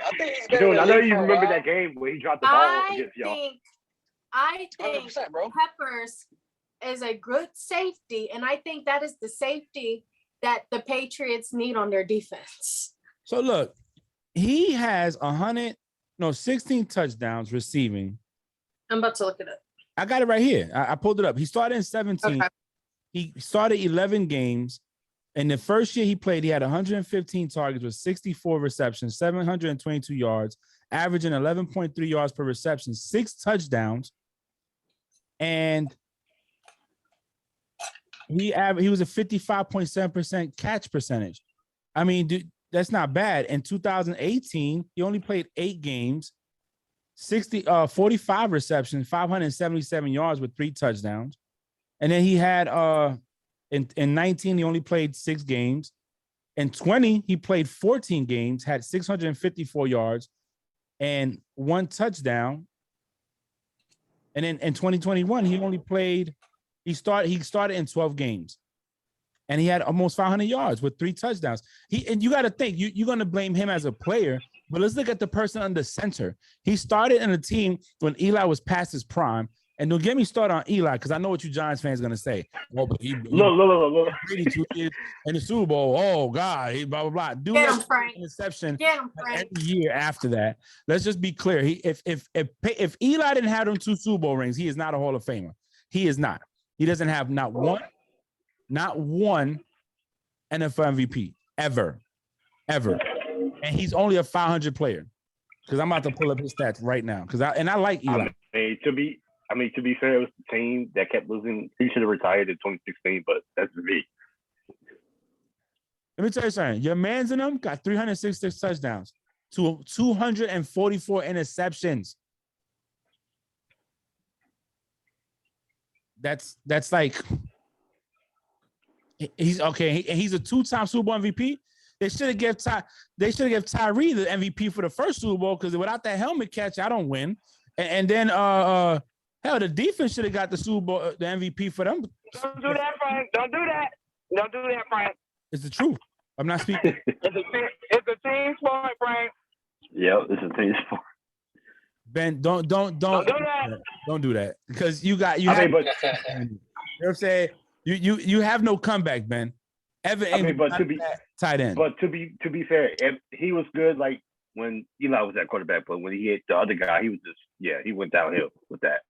[SPEAKER 7] I think he's been
[SPEAKER 4] Dude,
[SPEAKER 7] in the
[SPEAKER 4] I know
[SPEAKER 7] league
[SPEAKER 4] you
[SPEAKER 7] for a
[SPEAKER 4] remember
[SPEAKER 7] while.
[SPEAKER 4] that game where he dropped the ball against y'all.
[SPEAKER 3] I think
[SPEAKER 7] 100%, bro.
[SPEAKER 3] Peppers is a good safety, and I think that is the safety that the Patriots need on their defense.
[SPEAKER 2] So look, he has 16 touchdowns receiving.
[SPEAKER 3] I'm about to look it up.
[SPEAKER 2] I got it right here. I pulled it up. He started in 17.
[SPEAKER 3] Okay.
[SPEAKER 2] He started 11 games. In the first year he played, he had 115 targets with 64 receptions, 722 yards, averaging 11.3 yards per reception, 6 touchdowns. And he was a 55.7% catch percentage. I mean, dude, that's not bad. In 2018, he only played 8 games, 45 receptions, 577 yards with 3 touchdowns. And then he had in 19, he only played 6 games. In 20, he played 14 games, had 654 yards and 1 touchdown. And then in 2021, he started in 12 games. And he had almost 500 yards with 3 touchdowns. And you got to think, you're going to blame him as a player, but let's look at the person under center. He started in a team when Eli was past his prime. And don't get me started on Eli, because I know what you Giants fans are going to say. Oh, but he
[SPEAKER 4] Look.
[SPEAKER 2] 82 years in the Super Bowl. Oh, God. He blah, blah, blah. Do
[SPEAKER 3] Get him, Frank.
[SPEAKER 2] interception
[SPEAKER 3] Get him, Frank.
[SPEAKER 2] every year after that. Let's just be clear. If Eli didn't have them 2 Super Bowl rings, he is not a Hall of Famer. He is not. He doesn't have not one NFL MVP ever. ever. And he's only a 500 player. Because I'm about to pull up his stats right now. I like Eli.
[SPEAKER 4] To be fair, it was the team that kept losing. He should have retired in 2016, but that's me.
[SPEAKER 2] Let me tell you something. Your man's in them got 366 touchdowns to 244 interceptions. That's like he's okay. He's a 2-time Super Bowl MVP. They should have given Tyree the MVP for the first Super Bowl because without that helmet catch, I don't win. And then hell, the defense should have got the Super Bowl, the MVP for them.
[SPEAKER 6] Don't do that, Frank. Don't do that. Don't do that, Frank.
[SPEAKER 2] It's the truth. I'm not speaking.
[SPEAKER 6] It's a team sport, Frank.
[SPEAKER 4] Yeah, it's a team sport.
[SPEAKER 2] Ben, don't do that. Don't do that because you have. You know what I'm saying? You have no comeback, Ben.
[SPEAKER 4] But to be
[SPEAKER 2] tight end.
[SPEAKER 4] But to be fair, he was good like when Eli was at quarterback, but when he hit the other guy, he was he went downhill with that.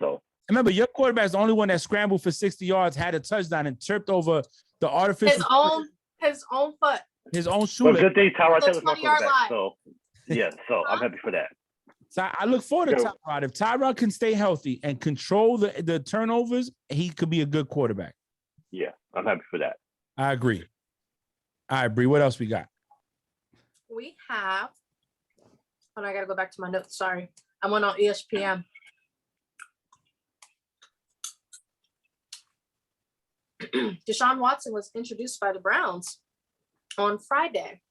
[SPEAKER 4] So
[SPEAKER 2] remember, your quarterback's the only one that scrambled for 60 yards, had a touchdown, and tripped over the artificial
[SPEAKER 3] his own foot.
[SPEAKER 2] His own shoe.
[SPEAKER 4] But good thing Tyrod Taylor's my quarterback. So so I'm happy for that.
[SPEAKER 2] So I look forward to Tyrod. If Tyrod can stay healthy and control the turnovers, he could be a good quarterback.
[SPEAKER 4] Yeah, I'm happy for that.
[SPEAKER 2] I agree. What else we got?
[SPEAKER 3] We have. Oh, I got to go back to my notes. Sorry. I went on ESPN. Deshaun Watson was introduced by the Browns on Friday.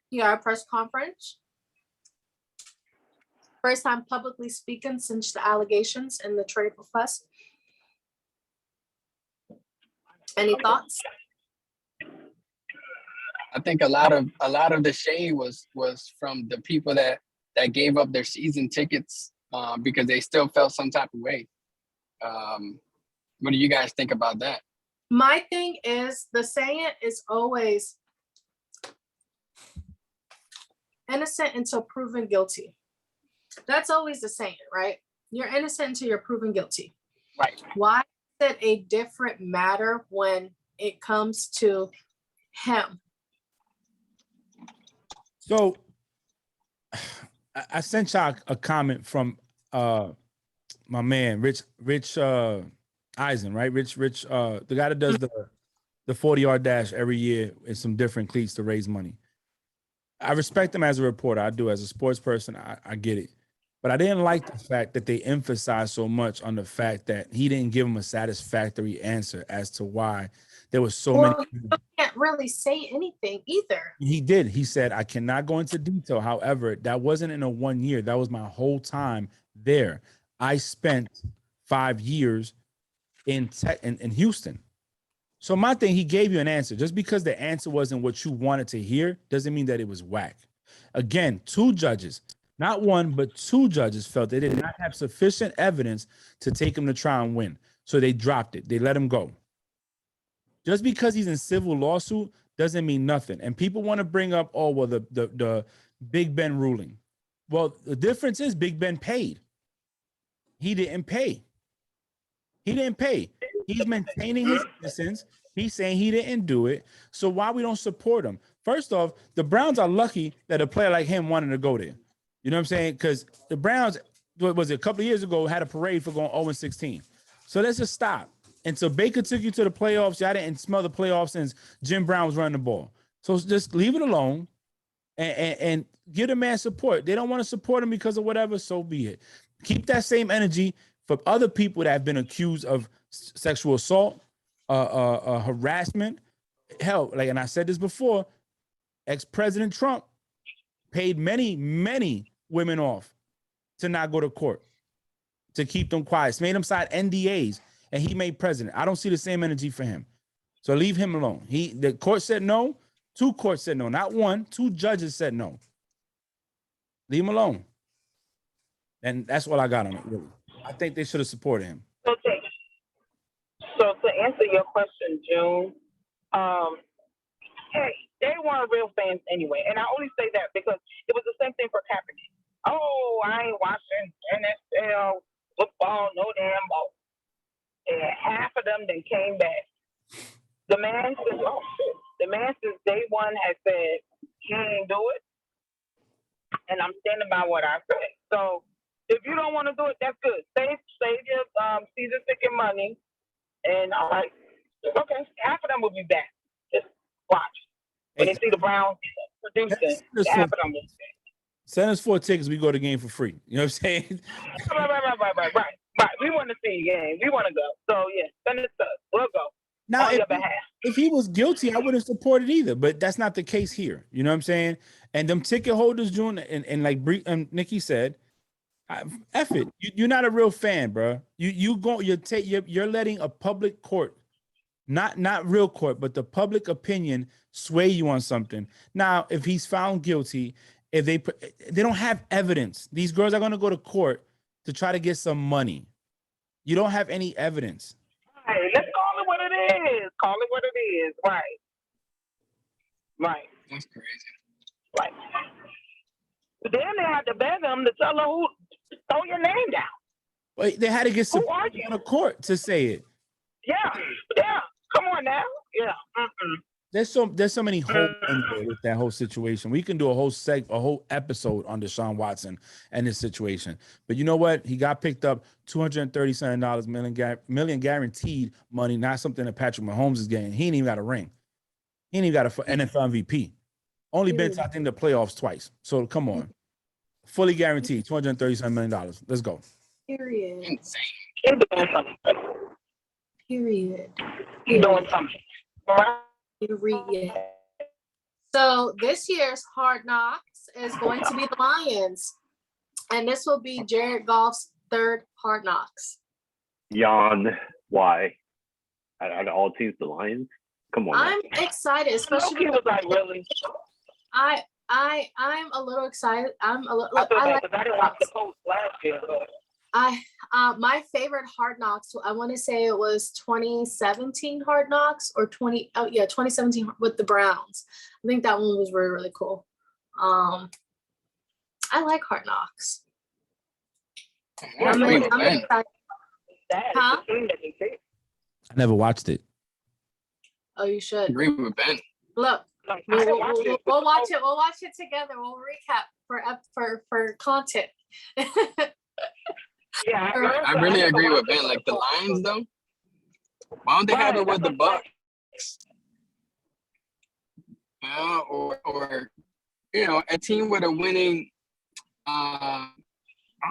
[SPEAKER 3] He got a press conference. First time publicly speaking since the allegations in the trade request. Any thoughts?
[SPEAKER 7] I think a lot of the shade was from the people that gave up their season tickets because they still felt some type of way. What do you guys think about that?
[SPEAKER 3] My thing is the saying is always innocent until proven guilty. That's always the saying, right? You're innocent until you're proven guilty.
[SPEAKER 7] Right.
[SPEAKER 3] Why is it a different matter when it comes to him?
[SPEAKER 2] So I sent y'all a comment from my man, Rich Eisen, right? Rich, the guy that does the 40-yard dash every year in some different cleats to raise money. I respect him as a reporter. I do. As a sports person, I get it. But I didn't like the fact that they emphasized so much on the fact that he didn't give him a satisfactory answer as to why there was so many.
[SPEAKER 3] You can't really say anything either.
[SPEAKER 2] He did. He said, I cannot go into detail. However, that wasn't in a 1 year. That was my whole time there. I spent 5 years in Houston. So my thing, he gave you an answer. Just because the answer wasn't what you wanted to hear doesn't mean that it was whack. Again, 2 judges, not 1, but 2 judges felt they did not have sufficient evidence to take him to try and win. So they dropped it. They let him go. Just because he's in civil lawsuit doesn't mean nothing. And people want to bring up, oh, well, the Big Ben ruling. Well, the difference is Big Ben paid. He didn't pay. He's maintaining his innocence. He's saying he didn't do it. So why we don't support him? First off, the Browns are lucky that a player like him wanted to go there. You know what I'm saying? Because the Browns, what was it, a couple of years ago, had a parade for going 0-16. So let's just stop. And so Baker took you to the playoffs. Y'all didn't smell the playoffs since Jim Brown was running the ball. So just leave it alone and give the man support. They don't want to support him because of whatever, so be it. Keep that same energy for other people that have been accused of sexual assault, harassment. Hell, like, and I said this before, ex-President Trump paid many, many women off to not go to court, to keep them quiet. Made them sign NDAs, and he made president. I don't see the same energy for him. So leave him alone. The court said no. 2 courts said no. Not 1. 2 judges said no. Leave him alone. And that's all I got on it, really. I think they should have supported him.
[SPEAKER 6] Okay. So to answer your question, June, hey, they weren't real fans anyway. And I only say that because it was the same thing for Kaepernick. Oh, I ain't watching NFL football, no damn ball. And half of them then came back. The man said, oh, shit. The man since day one has said he ain't do it, and I'm standing by what I said. So if you don't want to do it, that's good. Save your season ticket money, and all right, okay, half of them will be back. Just watch. When they see the Browns producing, half of them will be back.
[SPEAKER 2] Send us 4 tickets. We go to the game for free. You know what I'm saying?
[SPEAKER 6] Right. We want to see a game. We want to go. So yeah, send it to us. We'll go.
[SPEAKER 2] Now,
[SPEAKER 6] on your behalf.
[SPEAKER 2] If he was guilty, I wouldn't support it either. But that's not the case here. You know what I'm saying? And them ticket holders, June, and like Nikki said, F it. You're not a real fan, bro. You're letting a public court, not real court, but the public opinion sway you on something. Now, if he's found guilty, if they don't have evidence, these girls are going to go to court to try to get some money. You don't have any evidence.
[SPEAKER 6] Hey, let's call it what it is. Call it what it is. Right.
[SPEAKER 7] That's crazy.
[SPEAKER 6] Right. But then they had to beg them to tell her who throw your name down.
[SPEAKER 2] But they had to get some
[SPEAKER 6] on
[SPEAKER 2] a court to say it.
[SPEAKER 6] Yeah. Come on now. Yeah.
[SPEAKER 2] There's so many holes in there with that whole situation. We can do a whole episode on Deshaun Watson and this situation. But you know what? He got picked up $237 million guaranteed money, not something that Patrick Mahomes is getting. He ain't even got a ring. He ain't even got an NFL MVP. Only been to, I think, the playoffs twice. So come on. Fully guaranteed, $237 million. Let's go.
[SPEAKER 3] Period.
[SPEAKER 6] He's doing something.
[SPEAKER 3] Period.
[SPEAKER 6] He's doing something. All right.
[SPEAKER 3] Period. So this year's Hard Knocks is going to be the Lions. And this will be Jared Goff's third Hard Knocks.
[SPEAKER 4] Yawn. Why? Out of all teams, the Lions? Come on.
[SPEAKER 3] I'm excited, especially
[SPEAKER 6] He was like, really?
[SPEAKER 3] I'm a little excited. I'm a little.
[SPEAKER 6] I didn't watch the post last year.
[SPEAKER 3] My favorite Hard Knocks, I want to say it was 2017 Hard Knocks or 2017 with the Browns. I think that one was really, really cool. I like Hard Knocks. I'm excited. Huh?
[SPEAKER 2] I never watched it.
[SPEAKER 3] Oh, you should.
[SPEAKER 7] Agree with Ben.
[SPEAKER 3] Look, we'll watch it. We'll watch it together. We'll recap for content.
[SPEAKER 6] Yeah,
[SPEAKER 7] I really agree with Ben. Like the Lions, though. Why don't they have it with the Bucks? Or a team with a winning, I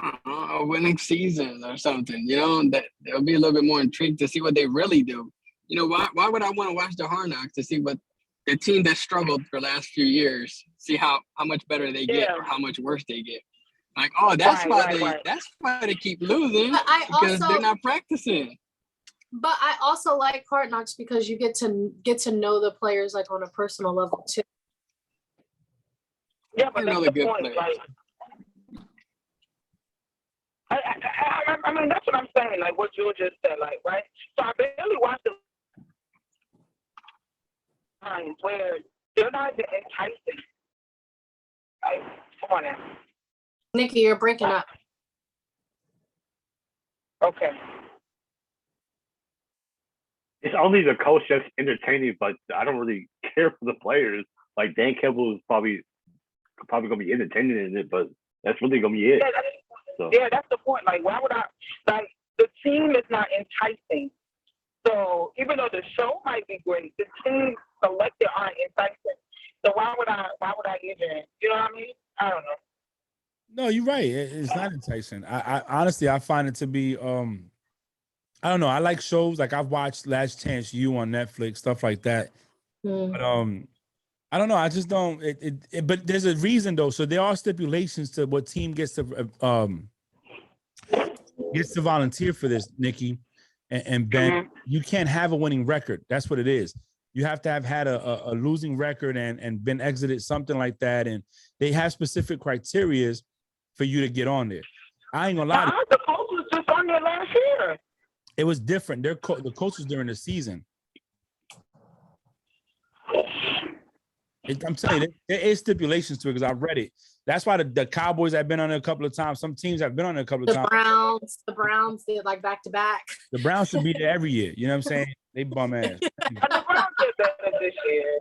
[SPEAKER 7] don't know, a winning season or something. That they'll be a little bit more intrigued to see what they really do. Why would I want to watch the Hard Knocks to see what the team that struggled for the last few years, see how much better they get or how much worse they get? Like, that's why they keep losing because they're not practicing.
[SPEAKER 3] But I also like Hard Knocks because you get to know the players like on a personal level too.
[SPEAKER 6] Yeah, but that's the
[SPEAKER 7] good
[SPEAKER 6] point.
[SPEAKER 7] players.
[SPEAKER 6] Like, I mean, that's what I'm saying. Like what you just said, like, right? So I barely watched the times where they're not enticing. Like, come on now.
[SPEAKER 3] Nikki, you're breaking up.
[SPEAKER 6] Okay.
[SPEAKER 4] It's only the coach that's entertaining, but I don't really care for the players. Like Dan Campbell is probably gonna be entertaining in it, but that's really gonna be it.
[SPEAKER 6] Yeah, that's the point. Like, why would I? Like, the team is not enticing. So even though the show might be great, the team selected aren't enticing. So why would I even? You know what I mean? I don't know.
[SPEAKER 2] No, you're right. It's not enticing. I honestly, I find it to be, I don't know. I like shows like I've watched Last Chance U on Netflix, stuff like that. But I don't know. I just don't. But there's a reason though. So there are stipulations to what team gets to volunteer for this, Nikki and Ben.
[SPEAKER 6] Mm-hmm.
[SPEAKER 2] You can't have a winning record. That's what it is. You have to have had a losing record and been exited, something like that. And they have specific criteria for you to get on there. I ain't gonna lie.
[SPEAKER 6] The coach was just on there last year.
[SPEAKER 2] It was different. The coach was during the season. I'm telling you, there is stipulations to it because I read it. That's why the Cowboys have been on there a couple of times. Some teams have been on there a couple of times.
[SPEAKER 3] The Browns did like back to back.
[SPEAKER 2] The Browns should be there every year. You know what I'm saying? They bum ass.
[SPEAKER 6] The Browns did better this year.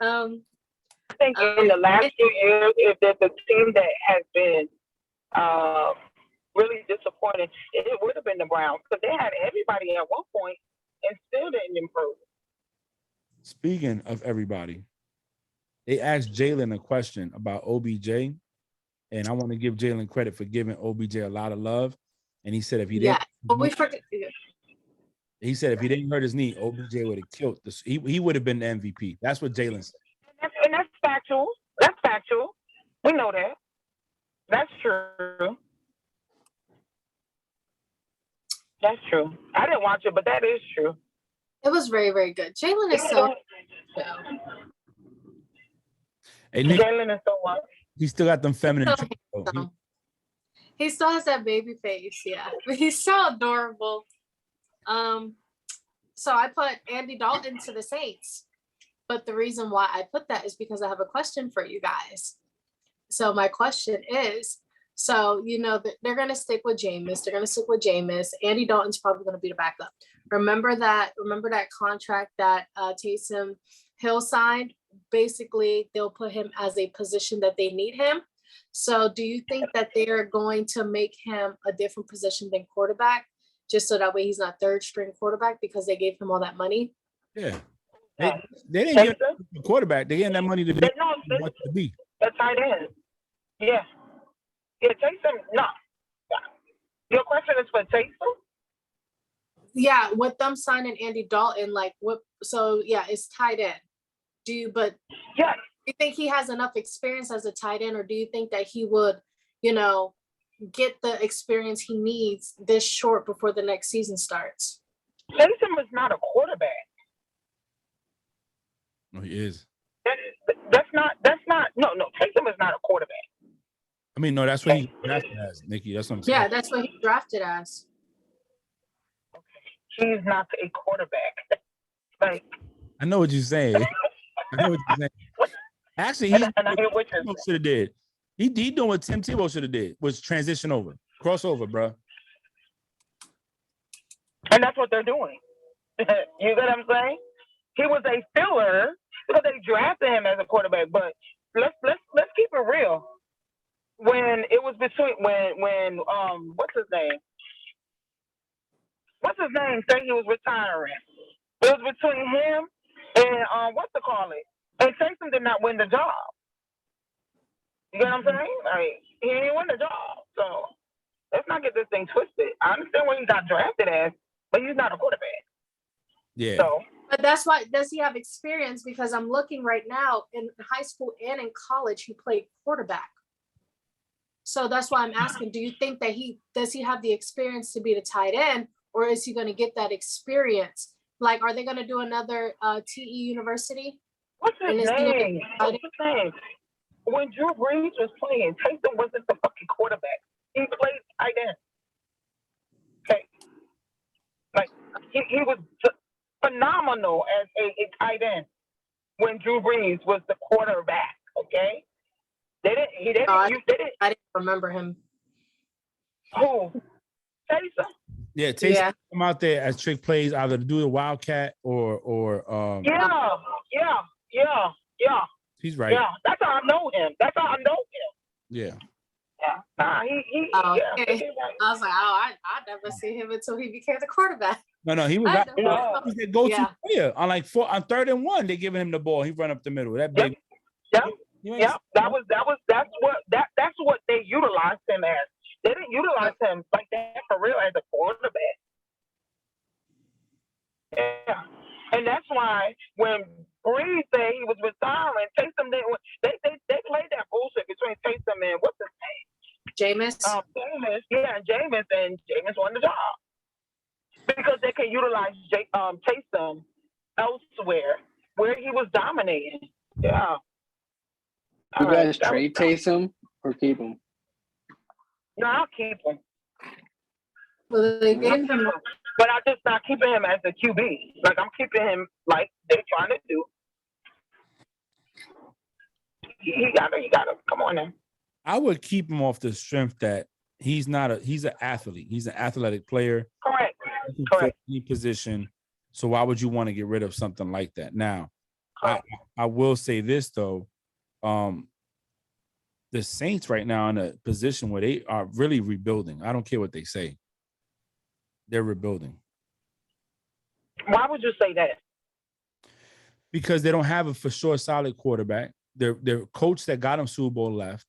[SPEAKER 6] I think in the last few years, if there's a team that has been really disappointed, it would have been the Browns because they had everybody at one point and still didn't improve.
[SPEAKER 2] Speaking of everybody, they asked Jalen a question about OBJ, and I want to give Jalen credit for giving OBJ a lot of love. And he said if he didn't, he said if he didn't hurt his knee, OBJ would have killed this. He would have been the MVP. That's what Jalen said.
[SPEAKER 6] And that's factual. That's factual. We know that. That's true. That's true. I didn't watch it, but that is true.
[SPEAKER 3] It was very, very good. Jalen is so.
[SPEAKER 2] Hey, Nick,
[SPEAKER 6] Jalen is so what?
[SPEAKER 2] he still got them feminine.
[SPEAKER 3] He still has that baby face, yeah. But he's so adorable. So I put Andy Dalton to the Saints. But the reason why I put that is because I have a question for you guys. So my question is, so, you know, they're going to stick with Jameis. They're going to stick with Jameis. Andy Dalton's probably going to be the backup. Remember that contract that Taysom Hill signed? Basically, they'll put him as a position that they need him. So do you think that they're going to make him a different position than quarterback, just so that way he's not third string quarterback because they gave him all that money?
[SPEAKER 2] Yeah. They didn't give him a quarterback. They gave him that money to be what to be.
[SPEAKER 6] A tight end. Yeah. Yeah, Taysom, no. Your question is for Taysom?
[SPEAKER 3] Yeah, with them signing Andy Dalton, like what? So yeah, it's tight end. Do you think he has enough experience as a tight end, or do you think that he would, you know, get the experience he needs this short before the next season starts?
[SPEAKER 6] Taysom is not a quarterback.
[SPEAKER 2] No, he is.
[SPEAKER 6] That's not. No. Taysom is not a quarterback.
[SPEAKER 2] I mean, no, that's what he drafted as, Nikki. That's what I'm saying.
[SPEAKER 3] Yeah, that's what he drafted as.
[SPEAKER 6] He's not a quarterback. Like,
[SPEAKER 2] I know what you're saying. Actually, he should have did. He doing what Tim Tebow should have did, was transition over, crossover, bro.
[SPEAKER 6] And that's what they're doing. You get what I'm saying? He was a filler because they drafted him as a quarterback. But let's keep it real. When it was between when what's his name? What's his name? Said he was retiring. It was between him and what's the call it? And Taysom did not win the job. You get what I'm saying? Like, he didn't win the job. So let's not get this thing twisted. I understand what he got drafted as, but he's not a quarterback.
[SPEAKER 2] Yeah.
[SPEAKER 6] So,
[SPEAKER 3] but that's why, does he have experience? Because I'm looking right now in high school and in college, he played quarterback. So that's why I'm asking, do you think that does he have the experience to be the tight end, or is he going to get that experience? Like, are they going to do another TE University?
[SPEAKER 6] What's his name? When Drew Brees was playing, Taysom wasn't the fucking quarterback. He played tight end. Okay. Like, he was phenomenal as a tight end when Drew Brees was the quarterback. Okay. I didn't
[SPEAKER 3] remember him.
[SPEAKER 6] Who? Taysom.
[SPEAKER 2] Yeah, Taysom come out there as trick plays, either to do the Wildcat or
[SPEAKER 6] Yeah.
[SPEAKER 2] He's right.
[SPEAKER 6] Yeah, that's how I know him.
[SPEAKER 2] Yeah.
[SPEAKER 6] Nah,
[SPEAKER 3] okay. I was like, I never see him until he became the quarterback.
[SPEAKER 2] No, he was the go-to player. On third and one, they giving him the ball. He run up the middle. That big.
[SPEAKER 6] Yeah. That's what they utilized him as. They didn't utilize him like that for real as a quarterback. Yeah. And that's why when Breeze said he was retiring, Taysom didn't. They played that bullshit between Taysom and what's his name?
[SPEAKER 3] Jameis.
[SPEAKER 6] Jameis, and Jameis won the job because they can utilize Taysom elsewhere where he was dominating. Yeah.
[SPEAKER 7] You guys trade Taysom or keep him?
[SPEAKER 6] No, I'll keep him.
[SPEAKER 3] Well, they gave him.
[SPEAKER 6] But I'm just not keeping him as a QB. Like, I'm keeping him like they're trying to do. He got to come on now.
[SPEAKER 2] I would keep him off the strength that he's an athlete. He's an athletic player.
[SPEAKER 6] Correct.
[SPEAKER 2] Any position. So why would you want to get rid of something like that? Now, I will say this though, the Saints right now in a position where they are really rebuilding. I don't care what they say. They're rebuilding.
[SPEAKER 6] Why would you say that?
[SPEAKER 2] Because they don't have a for sure solid quarterback. Their coach that got them Super Bowl left.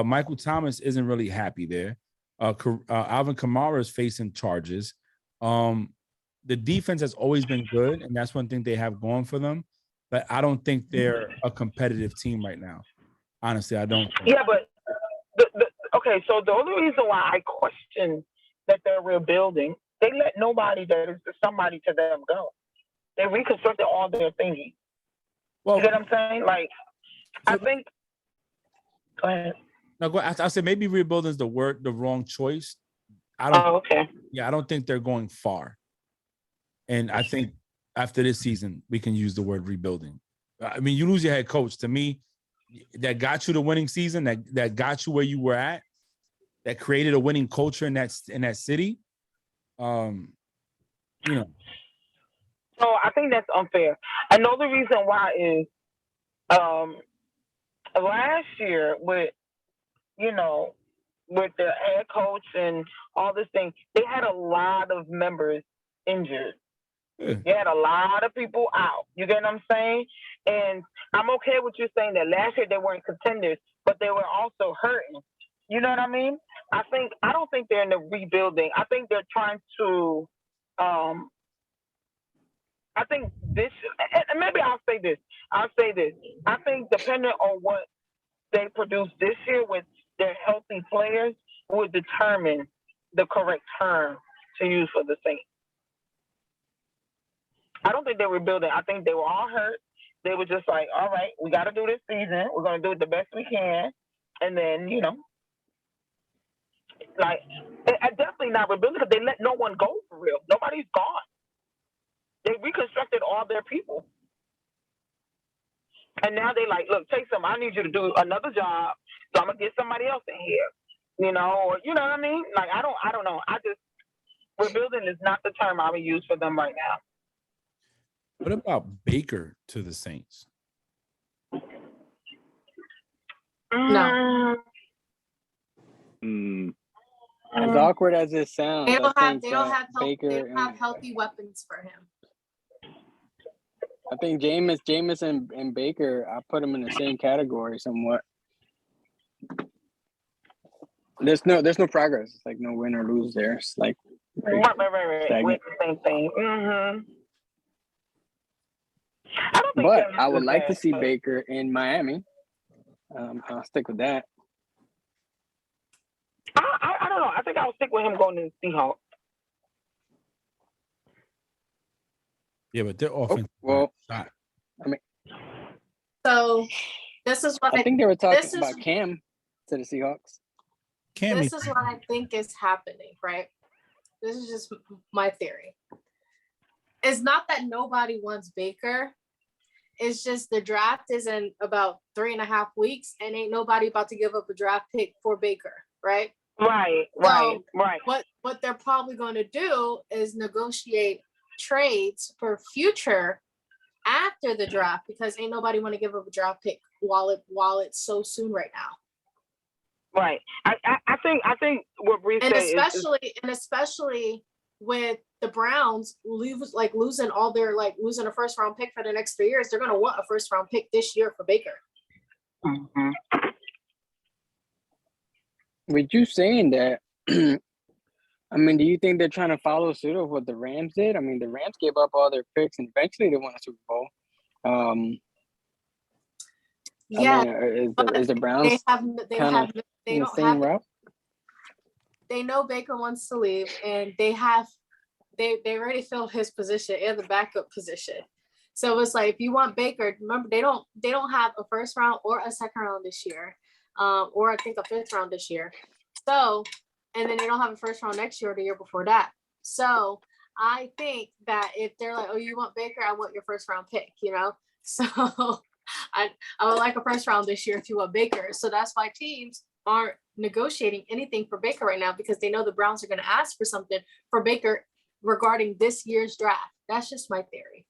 [SPEAKER 2] Michael Thomas isn't really happy there. Alvin Kamara is facing charges. The defense has always been good, and that's one thing they have going for them. But I don't think they're a competitive team right now. Honestly, I don't.
[SPEAKER 6] Yeah, but okay. So the only reason why I question that they're rebuilding, they let nobody that is somebody to them go. They reconstructed all their thinking.
[SPEAKER 2] Well,
[SPEAKER 6] you get what I'm saying? Like, so, I think. Go ahead.
[SPEAKER 2] No, I said maybe rebuilding is the wrong choice. I don't.
[SPEAKER 6] Oh, okay.
[SPEAKER 2] Yeah, I don't think they're going far. And I think after this season, we can use the word rebuilding. I mean, you lose your head coach. To me, that got you the winning season, that got you where you were at, that created a winning culture in that city. You know.
[SPEAKER 6] So I think that's unfair. I know the reason why is last year with their head coach and all this thing, they had a lot of members injured. Yeah. You had a lot of people out. You get what I'm saying? And I'm okay with you saying that last year they weren't contenders, but they were also hurting. You know what I mean? I don't think they're in the rebuilding. I think they're trying to I think this, and maybe I'll say this. I think depending on what they produce this year with their healthy players will determine the correct term to use for the Saints. I don't think they were building. I think they were all hurt. They were just like, all right, we got to do this season. We're going to do it the best we can. And then, like, I definitely not rebuilding because they let no one go for real. Nobody's gone. They reconstructed all their people. And now they like, look, take some. I need you to do another job. So I'm going to get somebody else in here. Or you know what I mean? Like, I don't know. Rebuilding is not the term I would use for them right now.
[SPEAKER 2] What about Baker to the Saints?
[SPEAKER 3] No.
[SPEAKER 7] As awkward as it sounds,
[SPEAKER 3] They don't
[SPEAKER 7] Baker
[SPEAKER 3] have healthy weapons for him.
[SPEAKER 7] I think Jameis and Baker, I put them in the same category somewhat. There's no progress. It's like no win or lose there. It's like
[SPEAKER 6] right. With the same thing. Mm-hmm.
[SPEAKER 7] I would like to see Baker in Miami. I'll stick with that.
[SPEAKER 6] I don't know. I think I'll stick with him going to the Seahawks.
[SPEAKER 2] Yeah, but they're offense.
[SPEAKER 3] So this is what
[SPEAKER 7] I think they were talking about Cam to the Seahawks.
[SPEAKER 3] This is what I think is happening, right? This is just my theory. It's not that nobody wants Baker. It's just the draft is in about 3.5 weeks, and ain't nobody about to give up a draft pick for Baker, right?
[SPEAKER 6] Right.
[SPEAKER 3] What they're probably going to do is negotiate trades for future after the draft because ain't nobody want to give up a draft pick while it's so soon right now.
[SPEAKER 6] Right. I think what Bree said
[SPEAKER 3] especially with the Browns losing a first round pick for the next 3 years, they're going to want a first round pick this year for Baker.
[SPEAKER 6] Mm-hmm.
[SPEAKER 7] With you saying that, I mean, do you think they're trying to follow suit of what the Rams did? I mean, the Rams gave up all their picks and eventually they won a Super Bowl.
[SPEAKER 3] Yeah,
[SPEAKER 7] is the Browns
[SPEAKER 3] they don't have route? They know Baker wants to leave, and they already filled his position and the backup position. So it's like if you want Baker, remember they don't have a first round or a second round this year, or I think a fifth round this year. So, and then they don't have a first round next year or the year before that. So I think that if they're like, oh, you want Baker, I want your first round pick, So I would like a first round this year if you want Baker. So that's why teams aren't negotiating anything for Baker right now because they know the Browns are going to ask for something for Baker regarding this year's draft. That's just my theory.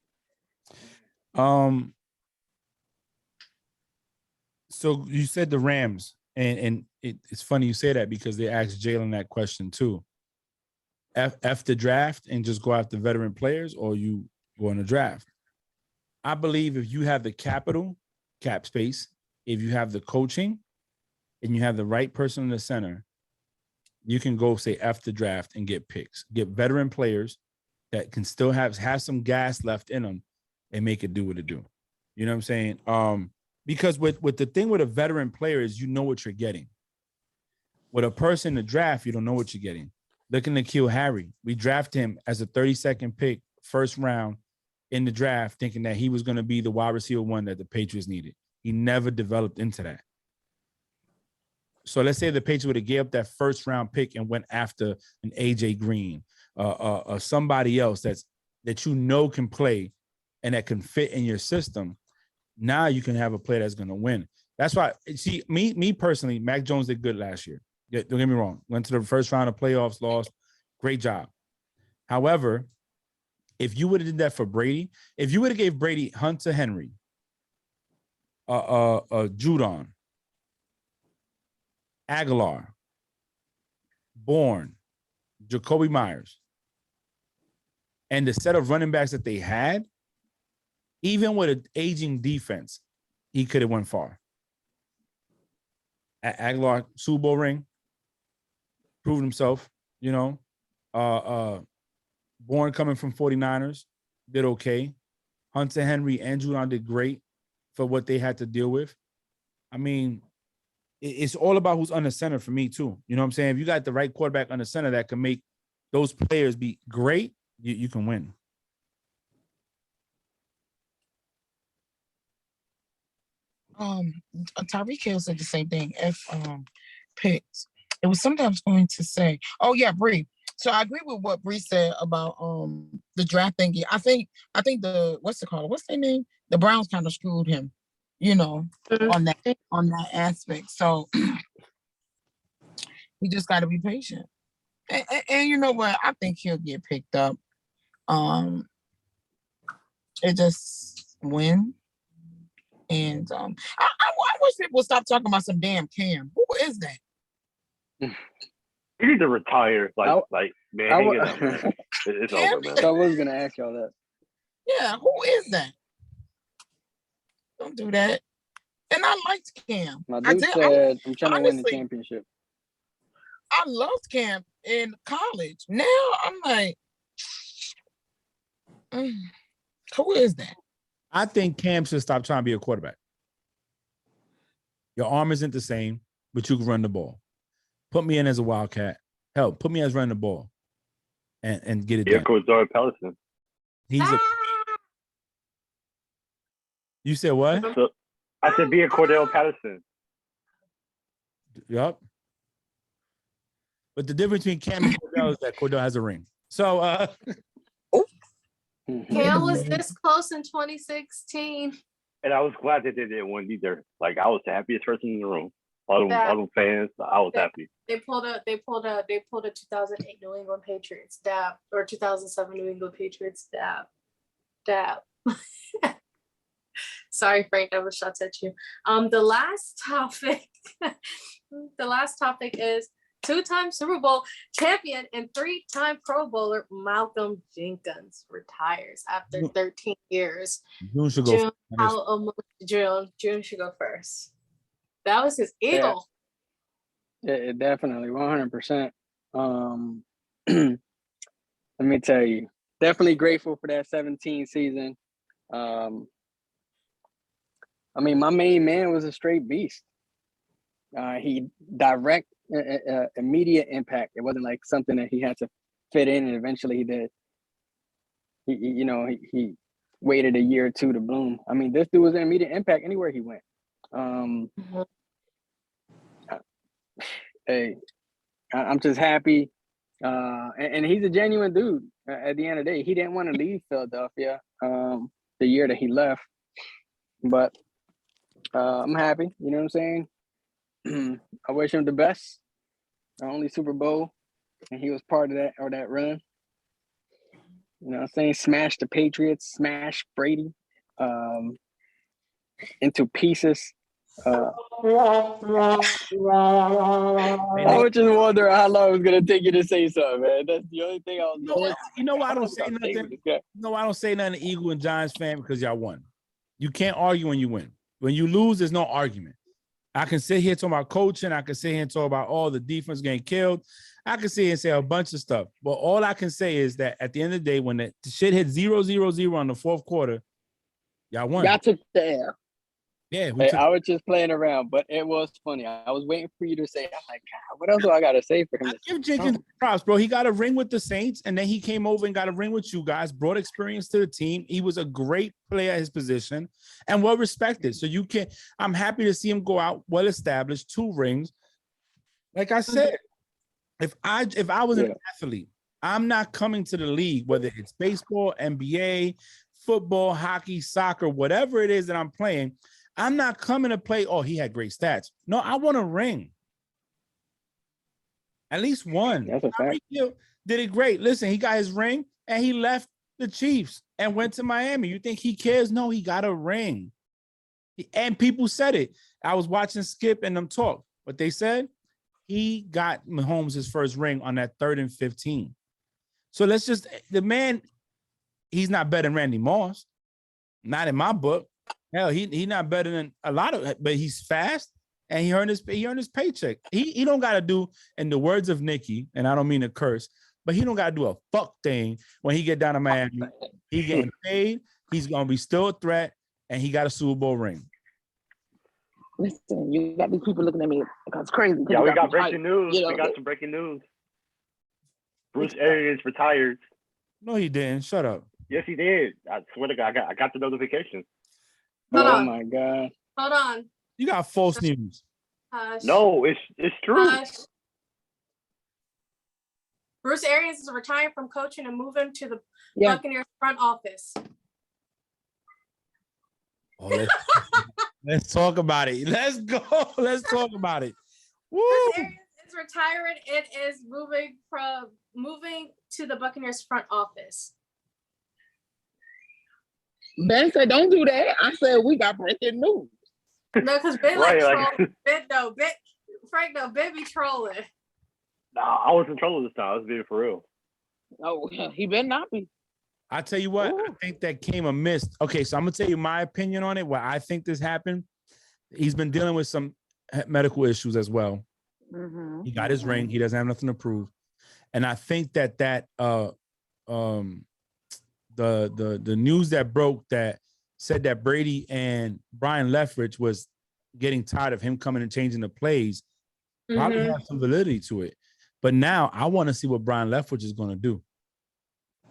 [SPEAKER 2] So you said the Rams, and it's funny you say that because they asked Jalen that question too. F the draft and just go after veteran players, or you go in the draft. I believe if you have the capital, cap space, if you have the coaching, and you have the right person in the center, you can go say F the draft and get picks, get veteran players that can still have some gas left in them and make it do what it do. You know what I'm saying? Because with the thing with a veteran player is you know what you're getting. With a person in the draft, you don't know what you're getting. Look at N'Keal Harry. We drafted him as a 32nd pick, first round in the draft, thinking that he was going to be the wide receiver one that the Patriots needed. He never developed into that. So let's say the Patriots would have gave up that first round pick and went after an AJ Green, somebody else that you know can play and that can fit in your system. Now you can have a player that's going to win. That's why, see, me personally, Mac Jones did good last year. Don't get me wrong. Went to the first round of playoffs, lost. Great job. However, if you would have did that for Brady, if you would have gave Brady Hunter Henry, Judon, Aguilar, Bourne, Jacoby Myers, and the set of running backs that they had, even with an aging defense, he could have went far. Aguilar, Super Bowl ring, proved himself, you know. Bourne coming from 49ers, did okay. Hunter Henry and Judon did great for what they had to deal with. I mean, it's all about who's under center for me too. You know what I'm saying? If you got the right quarterback under center that can make those players be great, you can win.
[SPEAKER 8] Tyreek Hill said the same thing. If picks, it was sometimes going to say, "Oh yeah, Bree." So I agree with what Bree said about the draft thingy. I think the what's their name? The Browns kind of screwed him, you know, on that aspect. So he just got to be patient. And you know what? I think he'll get picked up. It just win. And I wish people would stop talking about some damn Cam. Who is that?
[SPEAKER 4] He needs to retire. Man, hang it up, man. It's over, man.
[SPEAKER 7] So I was gonna ask y'all that.
[SPEAKER 8] Yeah, who is that? Don't do that. And I liked Cam.
[SPEAKER 7] My dude said, I'm trying to win the championship.
[SPEAKER 8] I loved Cam in college. Now I'm like, who is that?
[SPEAKER 2] I think Cam should stop trying to be a quarterback. Your arm isn't the same, but you can run the ball. Put me in as a wildcat. Hell, put me as running the ball and get it done.
[SPEAKER 4] Cordell Patterson.
[SPEAKER 2] You said what?
[SPEAKER 4] So, I said be a Cordell Patterson.
[SPEAKER 2] Yup. But the difference between Cam and Cordell is that Cordell has a ring. So
[SPEAKER 3] Cam was this close in 2016.
[SPEAKER 4] And I was glad that they didn't win either. Like, I was the happiest person in the room. All them fans, I was happy. They pulled
[SPEAKER 3] a 2008 New England Patriots dab, or 2007 New England Patriots dab. Sorry, Frank, I was shots at you. The last topic is two-time Super Bowl champion and three-time Pro Bowler Malcolm Jenkins retires after 13 years.
[SPEAKER 2] June should go.
[SPEAKER 3] June should go first. That was his eagle.
[SPEAKER 7] Yeah, definitely, 100%. Let me tell you, definitely grateful for that 17 season. I mean, my main man was a straight beast. He direct, immediate impact. It wasn't like something that he had to fit in, and eventually he did. He waited a year or two to bloom. I mean, this dude was an immediate impact anywhere he went. Hey, I'm just happy. And he's a genuine dude. At the end of the day, he didn't want to leave Philadelphia the year that he left. But I'm happy. You know what I'm saying? I wish him the best. Our only Super Bowl, and he was part of that run. You know what I'm saying? Smash the Patriots, smash Brady into pieces. I was just wondering how long it was gonna take you to say something, man. That's the only thing I was.
[SPEAKER 2] You know why I don't say nothing? No, I don't say nothing to Eagle and Giants fan because y'all won. You can't argue when you win. When you lose, there's no argument. I can sit here talk about coaching. I can sit here and talk about all the defense getting killed. I can sit here and say a bunch of stuff. But all I can say is that at the end of the day, when the shit hit 0-0-0 on the fourth quarter, y'all won.
[SPEAKER 1] Y'all took the L.
[SPEAKER 2] Yeah,
[SPEAKER 7] I was just playing around, but it was funny. I was waiting for you to say, I'm like, God, what else do I got to say for him?
[SPEAKER 2] I give Jenkins props, bro. He got a ring with the Saints, and then he came over and got a ring with you guys, brought experience to the team. He was a great player at his position and well respected. So I'm happy to see him go out well established, 2 rings. Like I said, if I was an athlete, I'm not coming to the league, whether it's baseball, NBA, football, hockey, soccer, whatever it is that I'm playing. I'm not coming to play, oh, he had great stats. No, I want a ring. At least one.
[SPEAKER 7] That's a fact.
[SPEAKER 2] Did it great. Listen, he got his ring and he left the Chiefs and went to Miami. You think he cares? No, he got a ring. And people said it. I was watching Skip and them talk. What they said, he got Mahomes his first ring on that 3rd and 15. So the man, he's not better than Randy Moss. Not in my book. Hell, he not better than a lot of, but he's fast and he earned his paycheck. He don't got to do, in the words of Nikki, and I don't mean to curse, but he don't got to do a fuck thing when he get down to Miami. He getting paid. He's gonna be still a threat, and he got a Super Bowl ring.
[SPEAKER 1] Listen, you got these people looking at me like it's crazy.
[SPEAKER 4] Yeah, we got breaking news. You know? We got some breaking news. Bruce Arians retired.
[SPEAKER 2] No, he didn't. Shut up.
[SPEAKER 4] Yes, he did. I swear to God, I got the notification.
[SPEAKER 3] Hold on.
[SPEAKER 7] My God.
[SPEAKER 3] Hold on.
[SPEAKER 2] You got false news.
[SPEAKER 3] Hush.
[SPEAKER 4] No, it's true.
[SPEAKER 3] Hush. Bruce Arians is retiring from coaching and moving to the Buccaneers front office.
[SPEAKER 2] Oh, let's talk about it. Let's go. Let's talk about it. Woo!
[SPEAKER 3] Bruce Arians is retiring and is moving to the Buccaneers front office.
[SPEAKER 1] Ben said, "Don't do that." I said, "We got breaking news."
[SPEAKER 3] No, because Ben Ben be trolling.
[SPEAKER 4] No, I wasn't trolling this time. I was being for real.
[SPEAKER 1] Oh, he better not be.
[SPEAKER 2] I tell you what, I think that came amiss. Okay, so I'm gonna tell you my opinion on it. Why I think this happened. He's been dealing with some medical issues as well.
[SPEAKER 1] Mm-hmm.
[SPEAKER 2] He got his ring. He doesn't have nothing to prove, and I think that the news that broke that said that Brady and Brian Leftwich was getting tired of him coming and changing the plays probably have some validity to it. But now I want to see what Brian Leftwich is going to do.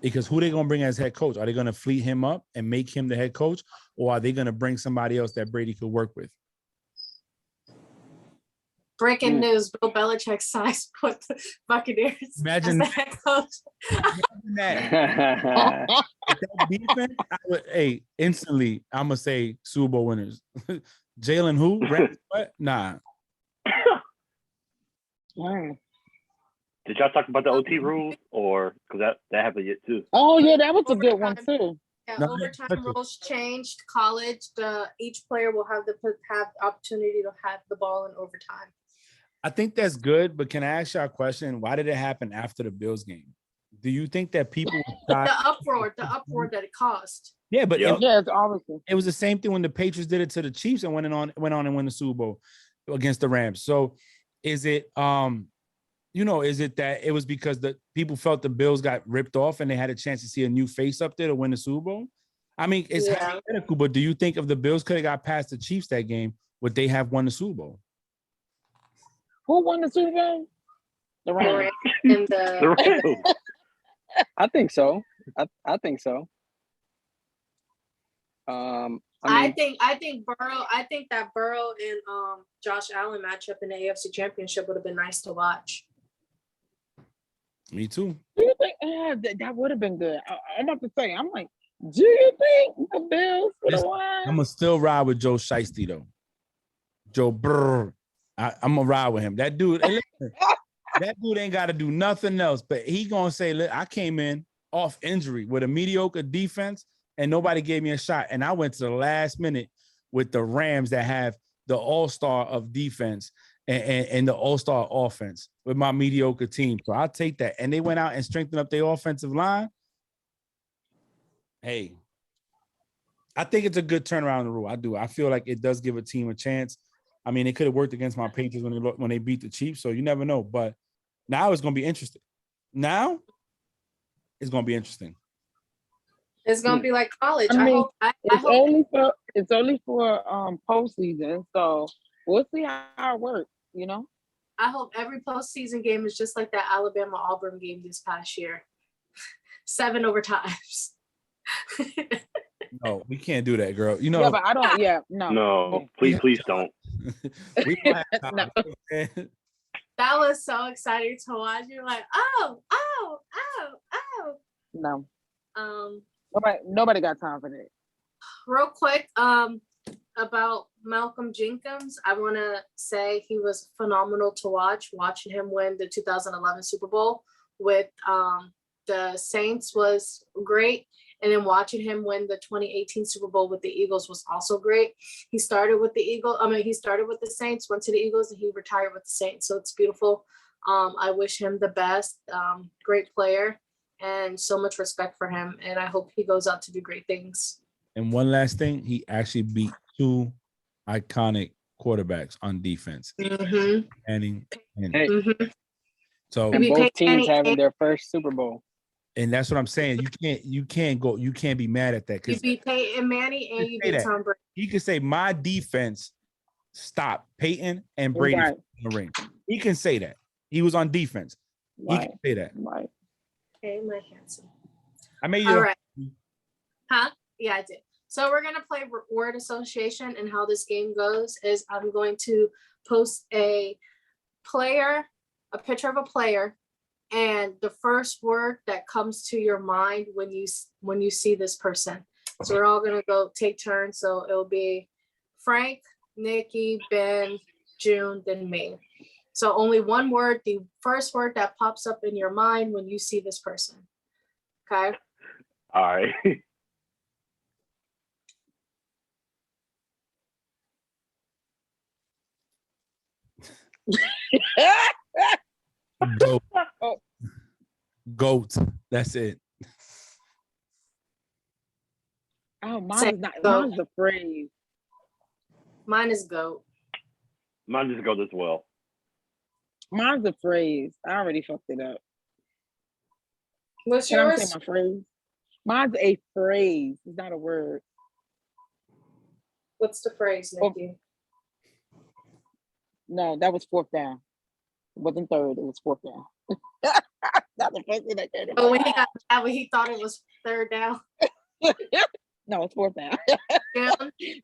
[SPEAKER 2] Because who they going to bring as head coach? Are they going to fleet him up and make him the head coach? Or are they going to bring somebody else that Brady could work with?
[SPEAKER 3] Breaking news, Bill Belichick signs with the Buccaneers
[SPEAKER 2] Imagine
[SPEAKER 3] as the head coach.
[SPEAKER 2] Imagine that. That defense, instantly, I'm going to say Super Bowl winners. Jalen who? Ramsey, what? Nah.
[SPEAKER 4] Did y'all talk about the OT rules, or because that happened yet too?
[SPEAKER 1] Oh yeah, that was a good one too.
[SPEAKER 3] Yeah, overtime rules changed. College, each player will have the opportunity to have the ball in overtime.
[SPEAKER 2] I think that's good, but can I ask you a question? Why did it happen after the Bills game? Do you think that people
[SPEAKER 3] the uproar that it caused?
[SPEAKER 2] Yeah, but
[SPEAKER 1] it's obviously
[SPEAKER 2] it was the same thing when the Patriots did it to the Chiefs and went on and won the Super Bowl against the Rams. So is it is it that it was because the people felt the Bills got ripped off and they had a chance to see a new face up there to win the Super Bowl? I mean, it's hypothetical, but do you think if the Bills could have got past the Chiefs that game, would they have won the Super Bowl?
[SPEAKER 1] Who won the Super Bowl? The Rams.
[SPEAKER 3] And the
[SPEAKER 7] I think so. I think so.
[SPEAKER 3] I think that Burrow and Josh Allen matchup in the AFC Championship would have been nice to watch.
[SPEAKER 2] Me too.
[SPEAKER 1] Do you think that would have been good? I'm about to say, I'm like, do you think the Bills would have won?
[SPEAKER 2] I'm gonna still ride with Joe Shiesty though. Joe Burr. I'm gonna ride with him. That dude, that dude ain't got to do nothing else, but he gonna say, "Look, I came in off injury with a mediocre defense, and nobody gave me a shot. And I went to the last minute with the Rams that have the all-star of defense and the all-star offense with my mediocre team. So I'll take that. And they went out and strengthened up their offensive line. Hey, I think it's a good turnaround in the rule. I do. I feel like it does give a team a chance. I mean, it could have worked against my Patriots when they beat the Chiefs, so you never know. But now it's going to be interesting. Now it's going to be interesting.
[SPEAKER 3] It's gonna be like college.
[SPEAKER 1] I mean,
[SPEAKER 3] I
[SPEAKER 1] It's
[SPEAKER 3] hope
[SPEAKER 1] only for postseason, so we'll see how it works. You know,
[SPEAKER 3] I hope every postseason game is just like that Alabama Auburn game this past year. 7 overtimes.
[SPEAKER 2] No, we can't do that, girl. You know,
[SPEAKER 1] yeah, but I don't. Yeah, no,
[SPEAKER 4] No, please don't.
[SPEAKER 2] we don't have time.
[SPEAKER 1] No.
[SPEAKER 3] That was so exciting to watch. You're like, oh.
[SPEAKER 1] no.
[SPEAKER 3] Um,
[SPEAKER 1] Nobody got time for that.
[SPEAKER 3] real quick, about Malcolm Jenkins, I want to say he was phenomenal to watch. Watching him win the 2011 Super Bowl with the Saints was great. And then watching him win the 2018 Super Bowl with the Eagles was also great. He started with the Saints, went to the Eagles, and he retired with the Saints. So it's beautiful. I wish him the best. Great player, and so much respect for him. And I hope he goes out to do great things.
[SPEAKER 2] And one last thing, he actually beat 2 iconic quarterbacks on defense.
[SPEAKER 3] Mm-hmm.
[SPEAKER 2] And
[SPEAKER 3] Mm-hmm.
[SPEAKER 2] so
[SPEAKER 7] And both teams
[SPEAKER 3] Manning
[SPEAKER 7] having their first Super Bowl.
[SPEAKER 2] and that's what I'm saying. You can't be mad at that
[SPEAKER 3] You
[SPEAKER 2] because
[SPEAKER 3] beat Peyton Manning and you beat Tom Brady.
[SPEAKER 2] he could say my defense stopped Peyton and Brady
[SPEAKER 1] Right.
[SPEAKER 2] from the ring. He can say that. He was on defense. He
[SPEAKER 1] Right.
[SPEAKER 2] can say that.
[SPEAKER 1] Right.
[SPEAKER 3] Okay, my handsome.
[SPEAKER 2] I made you
[SPEAKER 3] All right. Huh? Yeah, I did. So we're gonna play word association, and how this game goes is I'm going to post a picture of a player, and the first word that comes to your mind when you see this person. So we're all gonna go take turns. So it'll be Frank, Nikki, Ben, June, then me. So only one word, the first word that pops up in your mind when you see this person. Okay.
[SPEAKER 4] All right.
[SPEAKER 2] Goat. Goat. That's it.
[SPEAKER 1] Oh,
[SPEAKER 3] Say
[SPEAKER 1] mine's a phrase.
[SPEAKER 3] Mine is GOAT.
[SPEAKER 4] Mine just goes as well.
[SPEAKER 1] Mine's a phrase. I already fucked it up.
[SPEAKER 3] What's
[SPEAKER 1] Can I
[SPEAKER 3] yours?
[SPEAKER 1] say my phrase? Mine's a phrase. It's not a word.
[SPEAKER 3] What's the phrase, Nikki?
[SPEAKER 1] No, that was 4th down. It wasn't 3rd. It was 4th down. That's the first thing that came to
[SPEAKER 3] Oh, when
[SPEAKER 1] my
[SPEAKER 3] he got mad when he thought it was 3rd down.
[SPEAKER 1] mind. No, it's 4th down.
[SPEAKER 3] Yeah.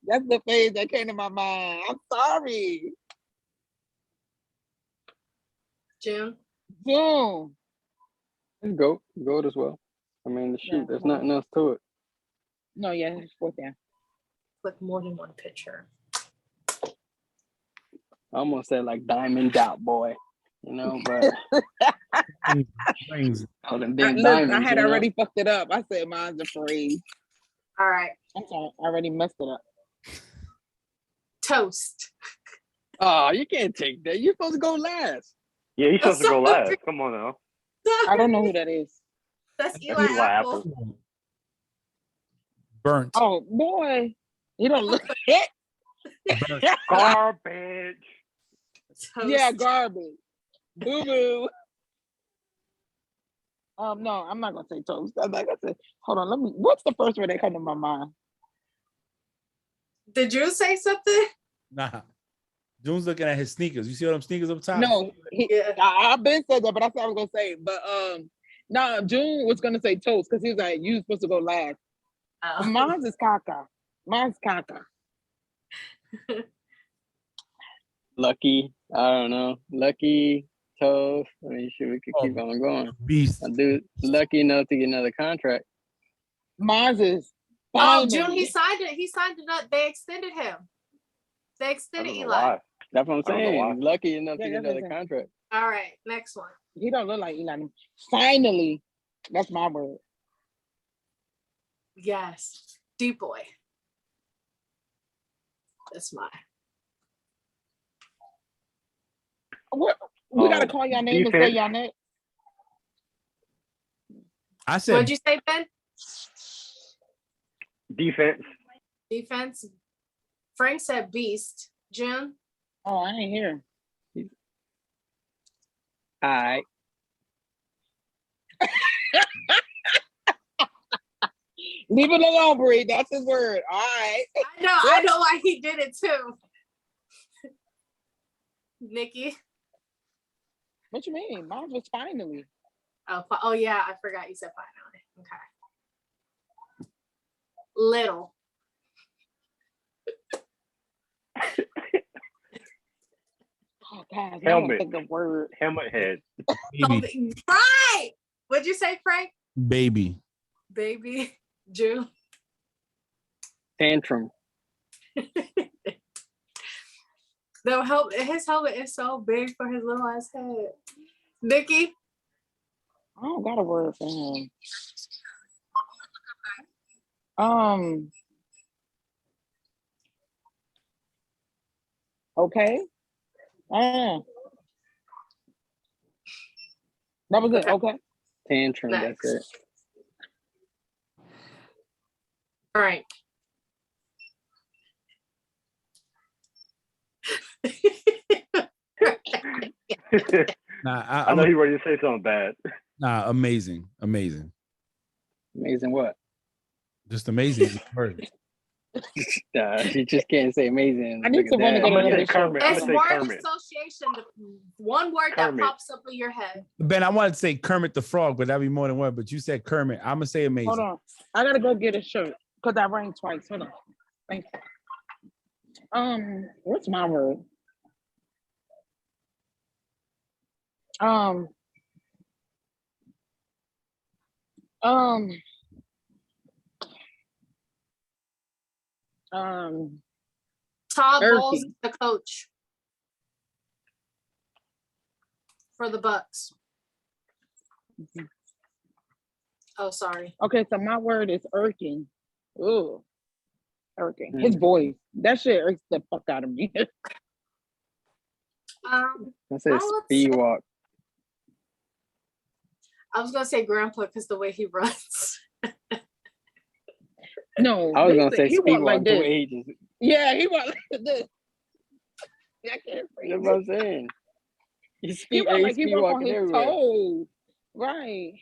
[SPEAKER 1] That's the phrase that came to my mind. I'm sorry.
[SPEAKER 3] June.
[SPEAKER 1] Boom.
[SPEAKER 7] Let's go as well. I mean, shoot,
[SPEAKER 1] Yeah,
[SPEAKER 7] there's
[SPEAKER 1] well.
[SPEAKER 7] nothing else to it.
[SPEAKER 1] No, yeah, it's 4th down.
[SPEAKER 3] Click more than one picture.
[SPEAKER 7] I almost said like Diamond Out Boy, you know, but
[SPEAKER 2] Rings.
[SPEAKER 7] oh, them
[SPEAKER 1] I,
[SPEAKER 7] damn
[SPEAKER 1] look,
[SPEAKER 7] diamonds,
[SPEAKER 1] I had
[SPEAKER 7] you know?
[SPEAKER 1] already fucked it up. I said mine's a phrase.
[SPEAKER 3] All right.
[SPEAKER 1] I'm sorry. I already messed it up.
[SPEAKER 3] Toast.
[SPEAKER 7] Oh, you can't take that. You're supposed to go last.
[SPEAKER 4] Yeah, he's supposed to go
[SPEAKER 3] Sorry.
[SPEAKER 4] last. Come on now.
[SPEAKER 1] I don't know who that is.
[SPEAKER 3] That's
[SPEAKER 4] That's
[SPEAKER 3] Eli
[SPEAKER 4] Eli
[SPEAKER 3] Apple.
[SPEAKER 4] Apple.
[SPEAKER 2] Burnt.
[SPEAKER 1] Oh boy, you don't look it.
[SPEAKER 2] Burnt.
[SPEAKER 4] Garbage.
[SPEAKER 3] Toast.
[SPEAKER 1] Yeah, garbage. Boo boo. No, I'm not gonna say toast. I'm not gonna say. Hold on, let me. What's the first word that come to my mind?
[SPEAKER 3] Did you say something?
[SPEAKER 2] Nah. June's looking at his sneakers. You see all them sneakers up top?
[SPEAKER 1] No,
[SPEAKER 3] Yeah.
[SPEAKER 1] I've been said that, but I said I was gonna say. But no, June was gonna say toast because he was like, "You supposed to go last."
[SPEAKER 3] Oh.
[SPEAKER 1] Mine's is caca. Mine's caca.
[SPEAKER 7] Lucky, I don't know. Lucky, toast. I mean, shit, we could keep on going.
[SPEAKER 2] Beast.
[SPEAKER 7] A dude lucky enough to get another contract.
[SPEAKER 1] Mine's is.
[SPEAKER 3] Oh,
[SPEAKER 1] finally.
[SPEAKER 3] June, he signed it. He signed it up. They extended him. They
[SPEAKER 4] I
[SPEAKER 3] extended
[SPEAKER 4] don't know
[SPEAKER 3] Eli.
[SPEAKER 4] why.
[SPEAKER 7] That's what I'm
[SPEAKER 4] I don't know
[SPEAKER 7] saying.
[SPEAKER 4] why.
[SPEAKER 7] Lucky enough
[SPEAKER 1] Yeah,
[SPEAKER 7] to get
[SPEAKER 1] that's what
[SPEAKER 7] another
[SPEAKER 1] I'm
[SPEAKER 7] contract.
[SPEAKER 3] All right, next one.
[SPEAKER 1] He don't look like Eli. Finally, that's my word.
[SPEAKER 3] Yes. Deep boy. That's mine.
[SPEAKER 1] What? We gotta call your name and say
[SPEAKER 4] defense.
[SPEAKER 1] your name.
[SPEAKER 2] I said
[SPEAKER 3] What'd you say, Ben?
[SPEAKER 4] Defense.
[SPEAKER 3] Defense. Frank said beast. Jim?
[SPEAKER 1] Oh, I ain't here.
[SPEAKER 7] All right.
[SPEAKER 1] Leave it alone, Bree. That's his word. All right.
[SPEAKER 3] I know why he did it too. Nikki.
[SPEAKER 1] What you mean? Mine was finally.
[SPEAKER 3] Oh yeah, I forgot you said finally. Okay. Little.
[SPEAKER 1] Oh God,
[SPEAKER 4] Helmet.
[SPEAKER 1] Think of word.
[SPEAKER 4] Helmet head.
[SPEAKER 2] baby.
[SPEAKER 3] Right. What'd you say, Frank?
[SPEAKER 2] Baby.
[SPEAKER 3] Baby. June.
[SPEAKER 7] Tantrum.
[SPEAKER 3] His helmet is so big for his little ass head. Nikki.
[SPEAKER 1] I don't got a word for him. Okay. That was it. Okay.
[SPEAKER 7] Tantrum.
[SPEAKER 3] Next.
[SPEAKER 7] That's it.
[SPEAKER 3] Frank.
[SPEAKER 2] Nah,
[SPEAKER 4] I know he ready to say something bad.
[SPEAKER 2] Nah, amazing. Amazing.
[SPEAKER 7] Amazing what?
[SPEAKER 2] Just amazing. Word.
[SPEAKER 7] You just can't say amazing.
[SPEAKER 1] I need to run to go
[SPEAKER 4] I'm
[SPEAKER 1] to
[SPEAKER 4] gonna say
[SPEAKER 1] another show.
[SPEAKER 4] Kermit. I'm
[SPEAKER 3] It's
[SPEAKER 4] gonna say
[SPEAKER 3] word
[SPEAKER 4] Kermit.
[SPEAKER 3] association. The one word
[SPEAKER 4] Kermit.
[SPEAKER 3] that pops up in your head.
[SPEAKER 2] Ben, I wanted to say Kermit the Frog, but that'd be more than one. But you said Kermit. I'm gonna say amazing.
[SPEAKER 1] Hold on. I gotta go get a shirt because I rang twice. Hold on. Thank you. What's my word? Um,
[SPEAKER 3] Todd Bowles
[SPEAKER 1] Turkey.
[SPEAKER 3] is the coach for the Bucks. Oh, sorry.
[SPEAKER 1] Okay, so my word is irking. Ooh, irking. His voice. That shit irks the fuck out of me.
[SPEAKER 7] I said speed walk.
[SPEAKER 3] I was gonna say grandpa because the way he runs.
[SPEAKER 1] No,
[SPEAKER 7] I was gonna say
[SPEAKER 1] he
[SPEAKER 7] speed
[SPEAKER 1] walk
[SPEAKER 7] walk
[SPEAKER 1] like
[SPEAKER 7] the
[SPEAKER 1] this.
[SPEAKER 7] way he just.
[SPEAKER 1] Yeah, he walk like this. I can't say
[SPEAKER 7] That's what I'm saying.
[SPEAKER 1] He
[SPEAKER 7] Speed
[SPEAKER 1] walk like he walk on
[SPEAKER 7] walking
[SPEAKER 1] his
[SPEAKER 7] everywhere.
[SPEAKER 1] toes. Right.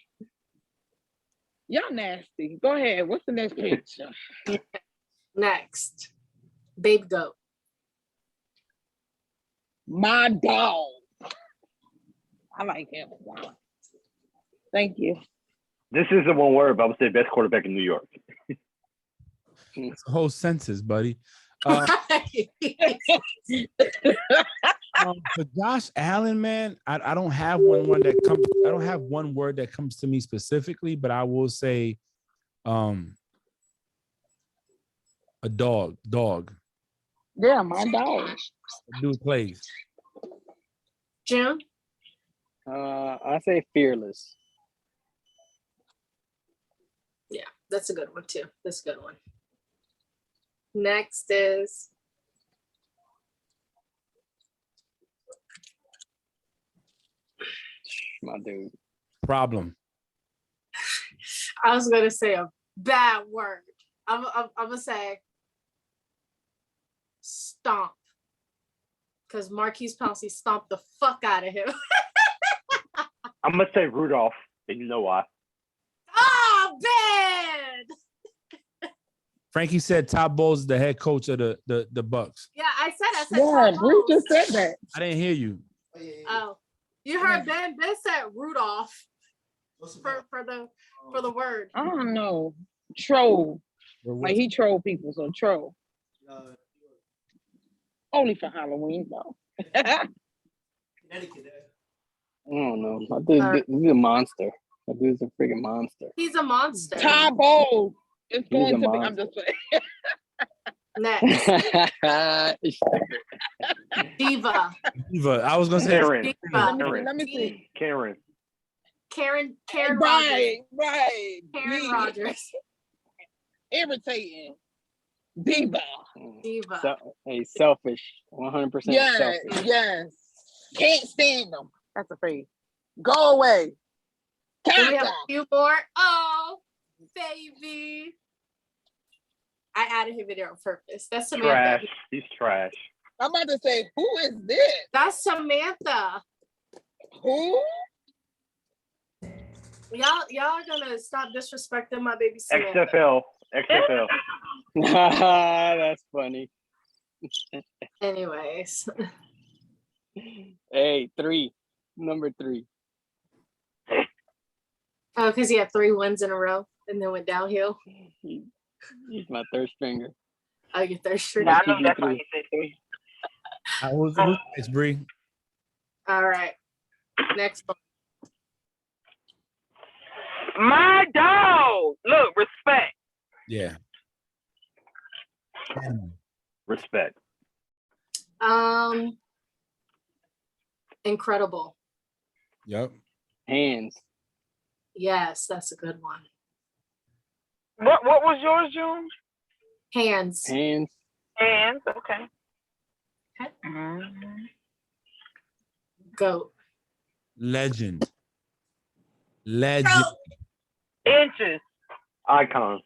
[SPEAKER 1] Y'all nasty. Go ahead. What's the next picture?
[SPEAKER 3] Next, baby goat.
[SPEAKER 1] My dog. I like him. Thank you.
[SPEAKER 4] This isn't one word, but I would say best quarterback in New York.
[SPEAKER 2] It's a whole census, buddy. For Josh Allen, man, I don't have one that comes. I don't have one word that comes to me specifically, but I will say, a dog.
[SPEAKER 1] Yeah, my dog.
[SPEAKER 2] Dude plays.
[SPEAKER 3] Jim.
[SPEAKER 7] I say fearless.
[SPEAKER 3] Yeah, that's a good one too. That's a good one. Next is
[SPEAKER 7] My dude.
[SPEAKER 2] Problem.
[SPEAKER 3] I was gonna say a bad word. I'm gonna say stomp. Because Marquise Pouncey stomped the fuck out of him.
[SPEAKER 4] I'm gonna say Rudolph, and you know why.
[SPEAKER 3] Oh, Ben!
[SPEAKER 2] Frankie said Todd Bowles is the head coach of the Bucks.
[SPEAKER 3] Yeah, I said
[SPEAKER 1] Yeah,
[SPEAKER 3] Todd
[SPEAKER 1] Bree
[SPEAKER 3] Bowles.
[SPEAKER 1] just said that.
[SPEAKER 2] I didn't hear you.
[SPEAKER 3] Oh, you heard Ben. Ben said Rudolph for the word.
[SPEAKER 1] I don't know. Troll. Like he troll people, so troll. Only for Halloween though.
[SPEAKER 7] I don't know. My dude, he's a monster. My dude's a freaking monster.
[SPEAKER 3] He's a monster.
[SPEAKER 1] Todd Bowles. It's
[SPEAKER 7] He's
[SPEAKER 1] going
[SPEAKER 7] a
[SPEAKER 1] to be. I'm
[SPEAKER 7] monster.
[SPEAKER 1] just saying.
[SPEAKER 3] Next, Diva.
[SPEAKER 2] Diva. I was gonna say
[SPEAKER 4] Karen.
[SPEAKER 3] Diva.
[SPEAKER 1] Let me see.
[SPEAKER 4] Karen.
[SPEAKER 3] Karen Rogers.
[SPEAKER 1] Right.
[SPEAKER 3] Karen Rogers.
[SPEAKER 1] irritating. Diva.
[SPEAKER 3] Diva.
[SPEAKER 7] Hey, selfish. 100%
[SPEAKER 1] Yes,
[SPEAKER 7] selfish.
[SPEAKER 1] yes. Can't stand them. That's a phrase. Go away.
[SPEAKER 3] Do we have
[SPEAKER 1] Kaka.
[SPEAKER 3] a few more? Oh, baby. I added his video on purpose. That's Samantha.
[SPEAKER 4] Trash. He's trash.
[SPEAKER 1] I'm about to say, who is this?
[SPEAKER 3] That's Samantha.
[SPEAKER 1] Who?
[SPEAKER 3] Y'all are gonna stop disrespecting my baby Samantha.
[SPEAKER 4] XFL.
[SPEAKER 7] That's funny.
[SPEAKER 3] Anyways.
[SPEAKER 7] Hey, number 3.
[SPEAKER 3] Oh, because he had 3 wins in a row and then went downhill.
[SPEAKER 7] He's my third stringer.
[SPEAKER 3] Oh, your third string.
[SPEAKER 6] Yeah, I know that's why he said 3.
[SPEAKER 2] Who's next, Bree?
[SPEAKER 3] All right. Next one.
[SPEAKER 6] My dog. Look, respect.
[SPEAKER 2] Yeah.
[SPEAKER 4] Respect.
[SPEAKER 3] Incredible.
[SPEAKER 2] Yep.
[SPEAKER 7] Hands.
[SPEAKER 3] Yes, that's a good one.
[SPEAKER 6] What was yours, June?
[SPEAKER 3] Hands.
[SPEAKER 7] Hands.
[SPEAKER 6] Hands. Okay.
[SPEAKER 3] Goat.
[SPEAKER 2] Legend.
[SPEAKER 3] Goat.
[SPEAKER 6] Inches.
[SPEAKER 4] Icon.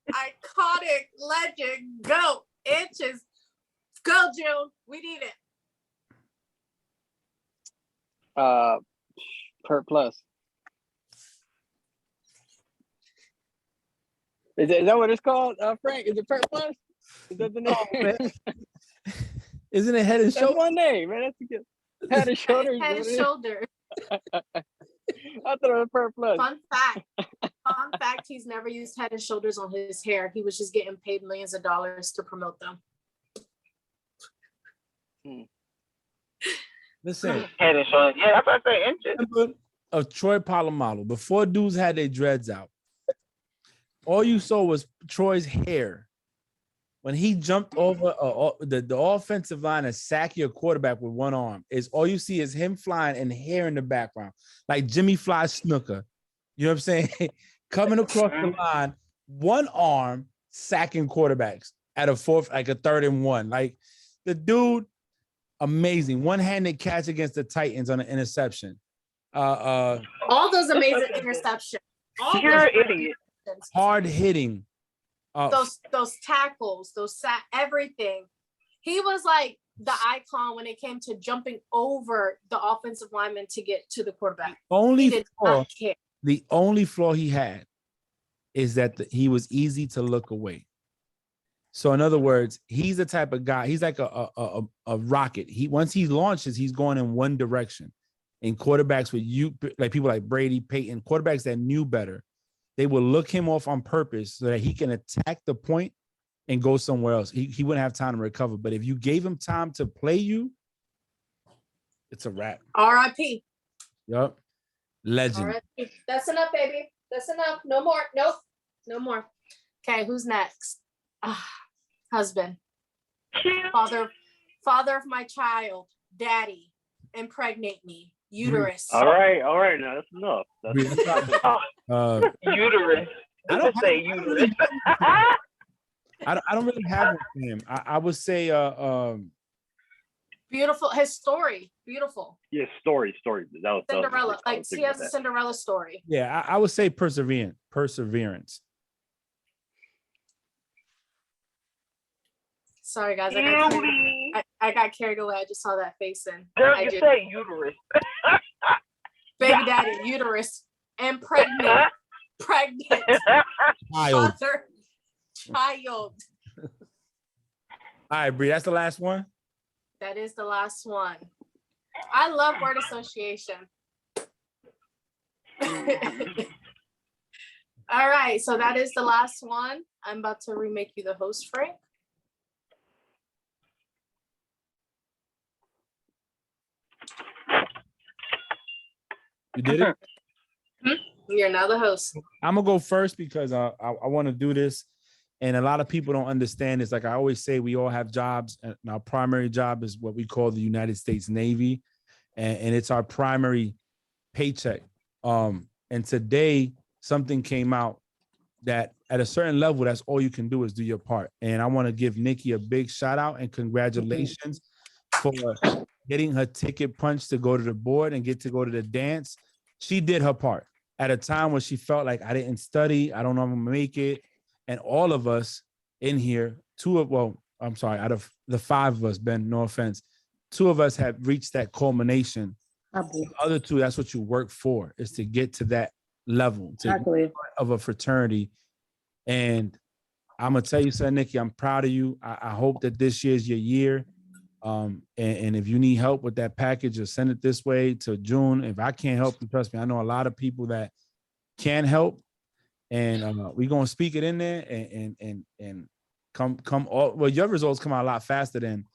[SPEAKER 3] Iconic legend. Goat. Inches. Go, June. We need it.
[SPEAKER 7] Per plus. Is that what it's called, Frank? Is it per plus? Is that the name?
[SPEAKER 2] Isn't it Head and
[SPEAKER 7] That's
[SPEAKER 2] Shoulders?
[SPEAKER 7] one name, man. That's a good. Head and shoulders.
[SPEAKER 3] Head and shoulders.
[SPEAKER 7] I thought it was per plus.
[SPEAKER 3] Fun fact, he's never used Head and Shoulders on his hair. He was just getting paid millions of dollars to promote them.
[SPEAKER 2] Listen.
[SPEAKER 6] Head and shoulders. Yeah, that's what I say. Inches.
[SPEAKER 2] Remember of Troy Polamalu, before dudes had their dreads out, all you saw was Troy's hair. When he jumped over the offensive line and sack your quarterback with one arm, is all you see is him flying and hair in the background, like Jimmy Fly Snooker. You know what I'm saying? Coming across the line, one arm sacking quarterbacks at a 3rd and 1. Like the dude, amazing. One-handed catch against the Titans on an interception.
[SPEAKER 3] All those amazing interceptions.
[SPEAKER 6] Pure idiot.
[SPEAKER 2] Hard hitting.
[SPEAKER 3] Those tackles, everything. He was like the icon when it came to jumping over the offensive lineman to get to the quarterback.
[SPEAKER 2] The only flaw he had is that he was easy to look away. So in other words, he's the type of guy, he's like a rocket. Once he launches, he's going in one direction. And quarterbacks like people like Brady, Peyton, quarterbacks that knew better, they will look him off on purpose so that he can attack the point and go somewhere else. He wouldn't have time to recover. But if you gave him time to play you, it's a wrap.
[SPEAKER 3] R.I.P.
[SPEAKER 2] Yup. Legend.
[SPEAKER 3] R.I.P. That's enough, baby. That's enough. No more. Nope. No more. Okay, who's next? Husband. Father of my child. Daddy. Impregnate me. Uterus.
[SPEAKER 4] All right. Now that's enough.
[SPEAKER 6] Uterus.
[SPEAKER 2] I don't
[SPEAKER 6] say uterus.
[SPEAKER 2] I don't really have one for him. I would say
[SPEAKER 3] beautiful. His story. Beautiful.
[SPEAKER 4] Yeah, story. That was
[SPEAKER 3] Cinderella. Like he has a Cinderella story.
[SPEAKER 2] Yeah, I would say perseverance.
[SPEAKER 3] Sorry, guys. I got carried away. I just saw that face in.
[SPEAKER 6] Girl, you say uterus.
[SPEAKER 3] Baby daddy, uterus, and pregnant.
[SPEAKER 2] Child.
[SPEAKER 3] Child.
[SPEAKER 2] All right, Bree, that's the last one.
[SPEAKER 3] That is the last one. I love word association. All right, so that is the last one. I'm about to remake you the host, Frank.
[SPEAKER 2] You did it?
[SPEAKER 3] You're now the host.
[SPEAKER 2] I'm gonna go first because I want to do this, and a lot of people don't understand this. Like I always say, we all have jobs, and our primary job is what we call the United States Navy, and it's our primary paycheck. And today something came out that at a certain level, that's all you can do is do your part. And I want to give Nikki a big shout out and congratulations for getting her ticket punched to go to the board and get to go to the dance. She did her part at a time when she felt like I didn't study, I don't know if I'm gonna make it. And all of us in here, out of the 5 of us, Ben, no offense, 2 of us have reached that culmination. The other 2, that's what you work for, is to get to that level, to be part of a fraternity. And I'm gonna tell you something, Nikki, I'm proud of you. I hope that this year's your year. And if you need help with that package, just send it this way to June. If I can't help you, trust me, I know a lot of people that can help. And we're gonna speak it in there and come all, well, your results come out a lot faster than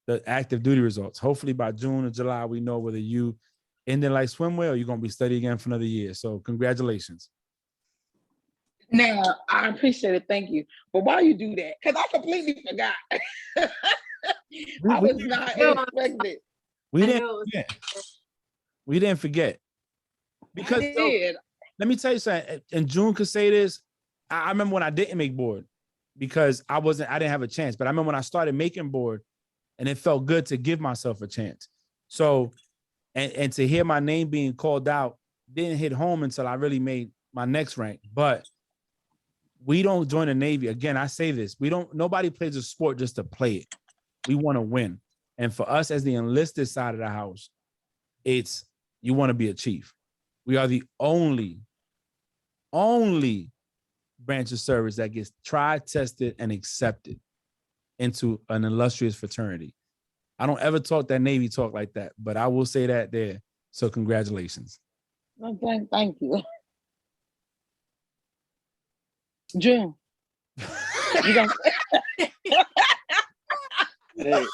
[SPEAKER 2] the active duty results. Hopefully by June or July, we know whether you ended like swimwear or you're gonna be studying again for another year. So congratulations.
[SPEAKER 1] Now, I appreciate it. Thank you. But why you do that? Because I completely forgot. I was not expecting.
[SPEAKER 2] We didn't forget. Because let me tell you something. And June could say this. I remember when I didn't make board because I didn't have a chance. But I remember when I started making board and it felt good to give myself a chance. So, and to hear my name being called out didn't hit home until I really made my next rank. But we don't join the Navy. Again, I say this, nobody plays a sport just to play it. We want to win. And for us as the enlisted side of the house, it's, you want to be a chief. We are the only branch of service that gets tried, tested, and accepted into an illustrious fraternity. I don't ever talk that Navy talk like that, but I will say that there. So congratulations.
[SPEAKER 1] Thank you. June. You gonna...
[SPEAKER 4] Hey.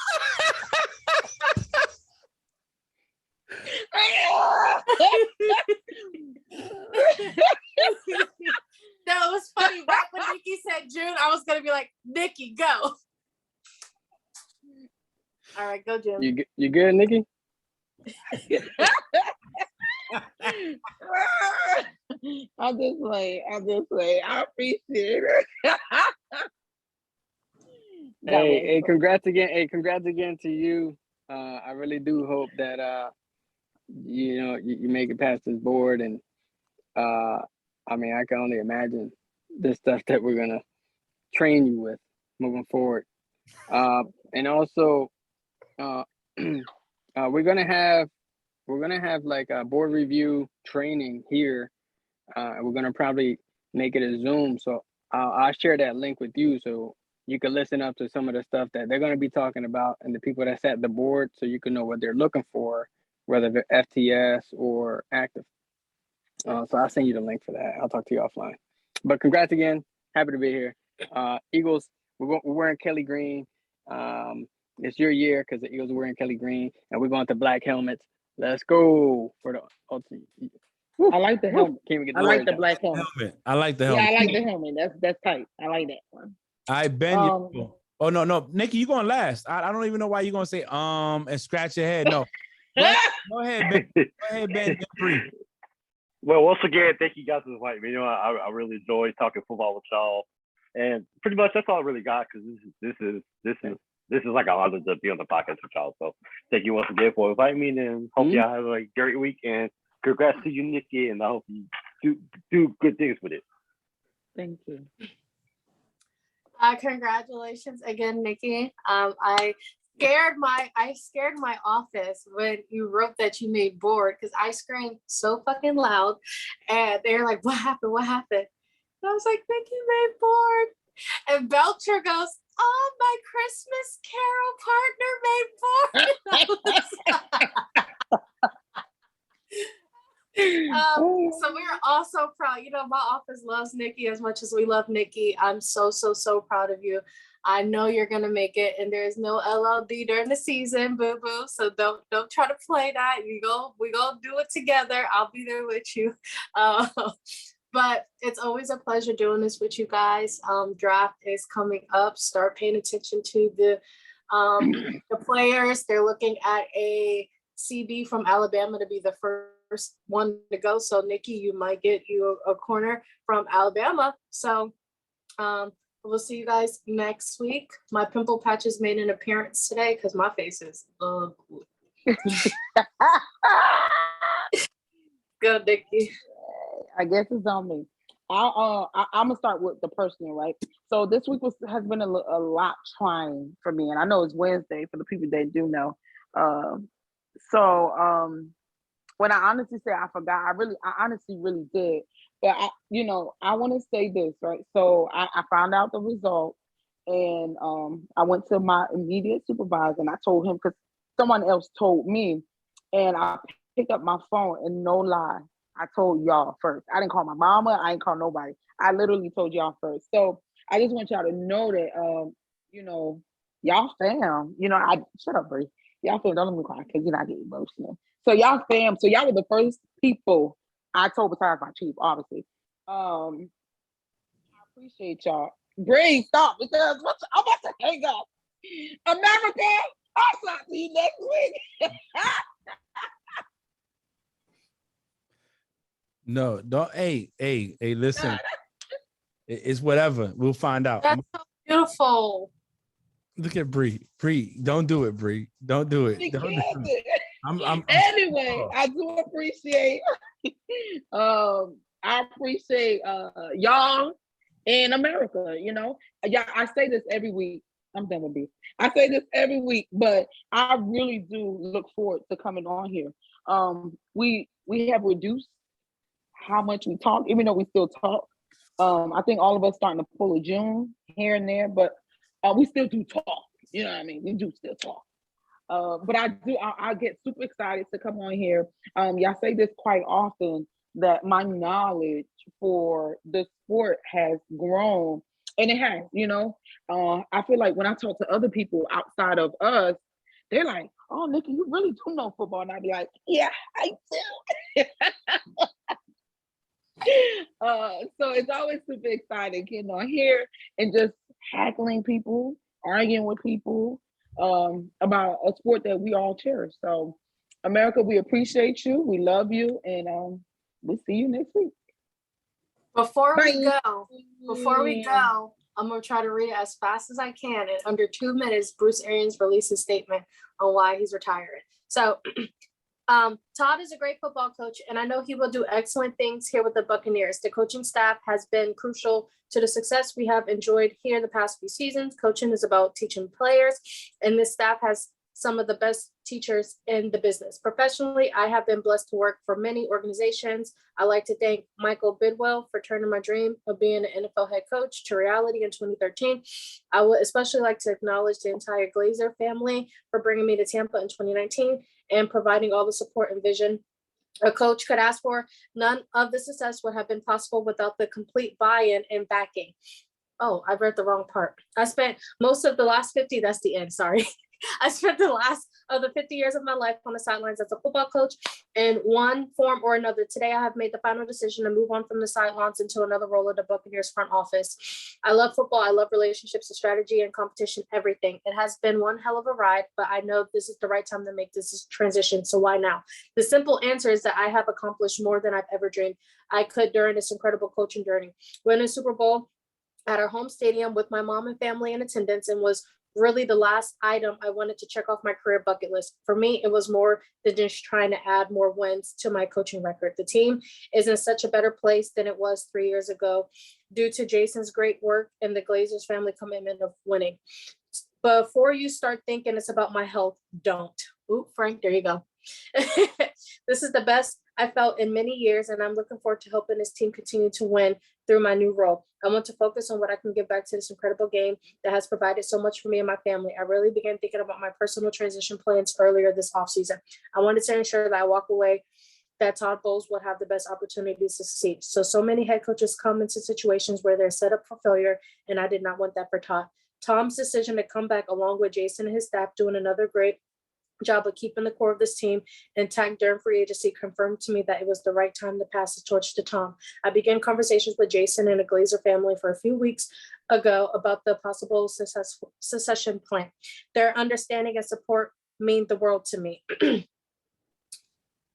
[SPEAKER 3] No, it was funny. Right when Nikki said June, I was gonna be like, Nikki, go. All right, go, June.
[SPEAKER 7] You good, Nikki?
[SPEAKER 1] I'll just play. I appreciate it.
[SPEAKER 7] Hey, congrats again. Hey, congrats again to you. I really do hope that you make it past this board. And I mean, I can only imagine the stuff that we're gonna train you with moving forward. And also, we're gonna have like a board review training here. We're gonna probably make it a Zoom, so I'll share that link with you so you can listen up to some of the stuff that they're gonna be talking about and the people that set the board, so you can know what they're looking for, whether they're FTS or active. So I'll send you the link for that. I'll talk to you offline. But congrats again. Happy to be here. Eagles, we're wearing Kelly green. It's your year because the Eagles are wearing Kelly green, and we're going to black helmets. Let's go for the ultimate.
[SPEAKER 1] I like the helmet. I like the black helmet.
[SPEAKER 2] I like the helmet.
[SPEAKER 1] Yeah, I like the helmet. That's tight. I like that one.
[SPEAKER 2] I Ben. Oh no, Nikki, you going last. I don't even know why you're gonna say and scratch your head. No. Go ahead, Ben. Go ahead, Ben.
[SPEAKER 4] Well, once again, thank you guys for inviting me. You know, I really enjoy talking football with y'all, and pretty much that's all I really got because this is like an honor to be on the podcast with y'all. So thank you once again for inviting me, and hope y'all have a great week. And congrats to you, Nikki, and I hope you do good things with it.
[SPEAKER 1] Thank you.
[SPEAKER 3] Congratulations again, Nikki. I scared my office when you wrote that you made board because I screamed so fucking loud, and they're like, "What happened? What happened?" And I was like, "Nikki made board," and Belcher goes, "Oh, my Christmas Carol partner made board." So we're also proud. You know, my office loves Nikki as much as we love Nikki. I'm so proud of you. I know you're gonna make it, and there's no LLD during the season, boo boo. So don't try to play that. We gonna do it together. I'll be there with you. But it's always a pleasure doing this with you guys. Draft is coming up. Start paying attention to the players. They're looking at a CB from Alabama to be the first first one to go. So Nikki, you might get you a corner from Alabama. So we'll see you guys next week. My pimple patches made an appearance today because my face is ugly. Go, Nikki.
[SPEAKER 1] I guess it's on me. I'm gonna start with the personal, right? So this week has been a lot trying for me, and I know it's Wednesday for the people that do know. When I honestly say I forgot, I honestly really did. But I want to say this, right? So I found out the result, and I went to my immediate supervisor, and I told him because someone else told me, and I picked up my phone, and no lie, I told y'all first. I didn't call my mama. I didn't call nobody. I literally told y'all first. So I just want y'all to know that, y'all fam. I shut up, Bree. Y'all fam. Don't let me cry because I get emotional. So y'all fam. So y'all were the first people I told besides my chief, obviously. I appreciate y'all. Bree, stop because I'm about to hang up. America, I'll talk to you next week.
[SPEAKER 2] No, don't. Hey, listen. It's whatever. We'll find out.
[SPEAKER 3] That's so beautiful.
[SPEAKER 2] Look at Bree. Bree, don't do it, Bree. Don't do it. Don't do it.
[SPEAKER 1] Anyway, I do appreciate I appreciate y'all in America, Yeah, I say this every week. I'm done with this. I say this every week, but I really do look forward to coming on here. We have reduced how much we talk, even though we still talk. I think all of us starting to pull a June here and there, but we still do talk. You know what I mean? We do still talk. But I get super excited to come on here. Y'all say this quite often that my knowledge for the sport has grown, and it has, I feel like when I talk to other people outside of us, they're like, "Oh, Nikki, you really do know football." And I'd be like, "Yeah, I do." So it's always super exciting getting on here and just heckling people, arguing with people about a sport that we all cherish. So, America, we appreciate you. We love you. And we'll see you next week.
[SPEAKER 3] Before we go, I'm going to try to read it as fast as I can. In under 2 minutes, Bruce Arians released a statement on why he's retiring. So, Todd is a great football coach, and I know he will do excellent things here with the Buccaneers. The coaching staff has been crucial to the success we have enjoyed here the past few seasons. Coaching is about teaching players, and this staff has some of the best teachers in the business. Professionally, I have been blessed to work for many organizations. I like to thank Michael Bidwell for turning my dream of being an NFL head coach to reality in 2013. I would especially like to acknowledge the entire Glazer family for bringing me to Tampa in 2019 and providing all the support and vision a coach could ask for. None of the success would have been possible without the complete buy-in and backing. Oh, I read the wrong part. I spent most of the last 50, that's the end, sorry. I spent the last of the 50 years of my life on the sidelines as a football coach in one form or another. Today, I have made the final decision to move on from the sidelines into another role at the Buccaneers front office. I love football. I love relationships and strategy and competition, everything. It has been one hell of a ride, but I know this is the right time to make this transition. So why now? The simple answer is that I have accomplished more than I've ever dreamed I could during this incredible coaching journey. Winning a Super Bowl at our home stadium with my mom and family in attendance and was really the last item I wanted to check off my career bucket list. For me, it was more than just trying to add more wins to my coaching record. The team is in such a better place than it was 3 years ago due to Jason's great work and the Glazers family commitment of winning. Before you start thinking it's about my health, don't. Ooh, Frank, there you go. This is the best I felt in many years, and I'm looking forward to helping this team continue to win through my new role. I want to focus on what I can give back to this incredible game that has provided so much for me and my family. I really began thinking about my personal transition plans earlier this offseason. I wanted to ensure that I walk away that Todd Bowles would have the best opportunities to succeed. So many head coaches come into situations where they're set up for failure, and I did not want that for Todd. Tom's decision to come back along with Jason and his staff doing another great job of keeping the core of this team intact during free agency confirmed to me that it was the right time to pass the torch to Tom. I began conversations with Jason and the Glazer family for a few weeks ago about the possible succession plan. Their understanding and support mean the world to me.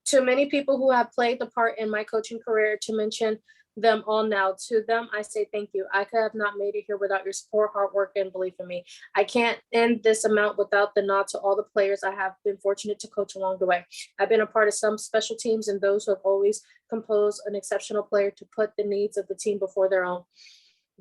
[SPEAKER 3] To many people who have played the part in my coaching career, to mention them all now, to them, I say thank you. I could have not made it here without your support, hard work, and belief in me. I can't end this amount without the nod to all the players I have been fortunate to coach along the way. I've been a part of some special teams and those who have always composed an exceptional player to put the needs of the team before their own.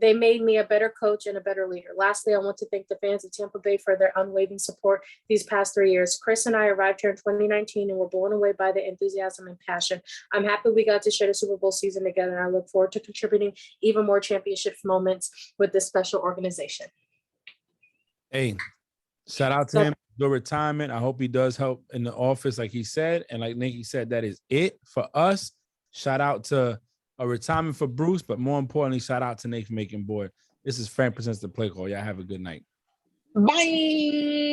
[SPEAKER 3] They made me a better coach and a better leader. Lastly, I want to thank the fans of Tampa Bay for their unwavering support these past 3 years. Chris and I arrived here in 2019 and were blown away by the enthusiasm and passion. I'm happy we got to share the Super Bowl season together, and I look forward to contributing even more championship moments with this special organization.
[SPEAKER 2] Hey, shout out to him. The retirement. I hope he does help in the office, like he said. And like Nikki said, that is it for us. Shout out to a retirement for Bruce, but more importantly, shout out to Nate for making board. This is Frank Presents the Play Call. Y'all have a good night.
[SPEAKER 1] Bye.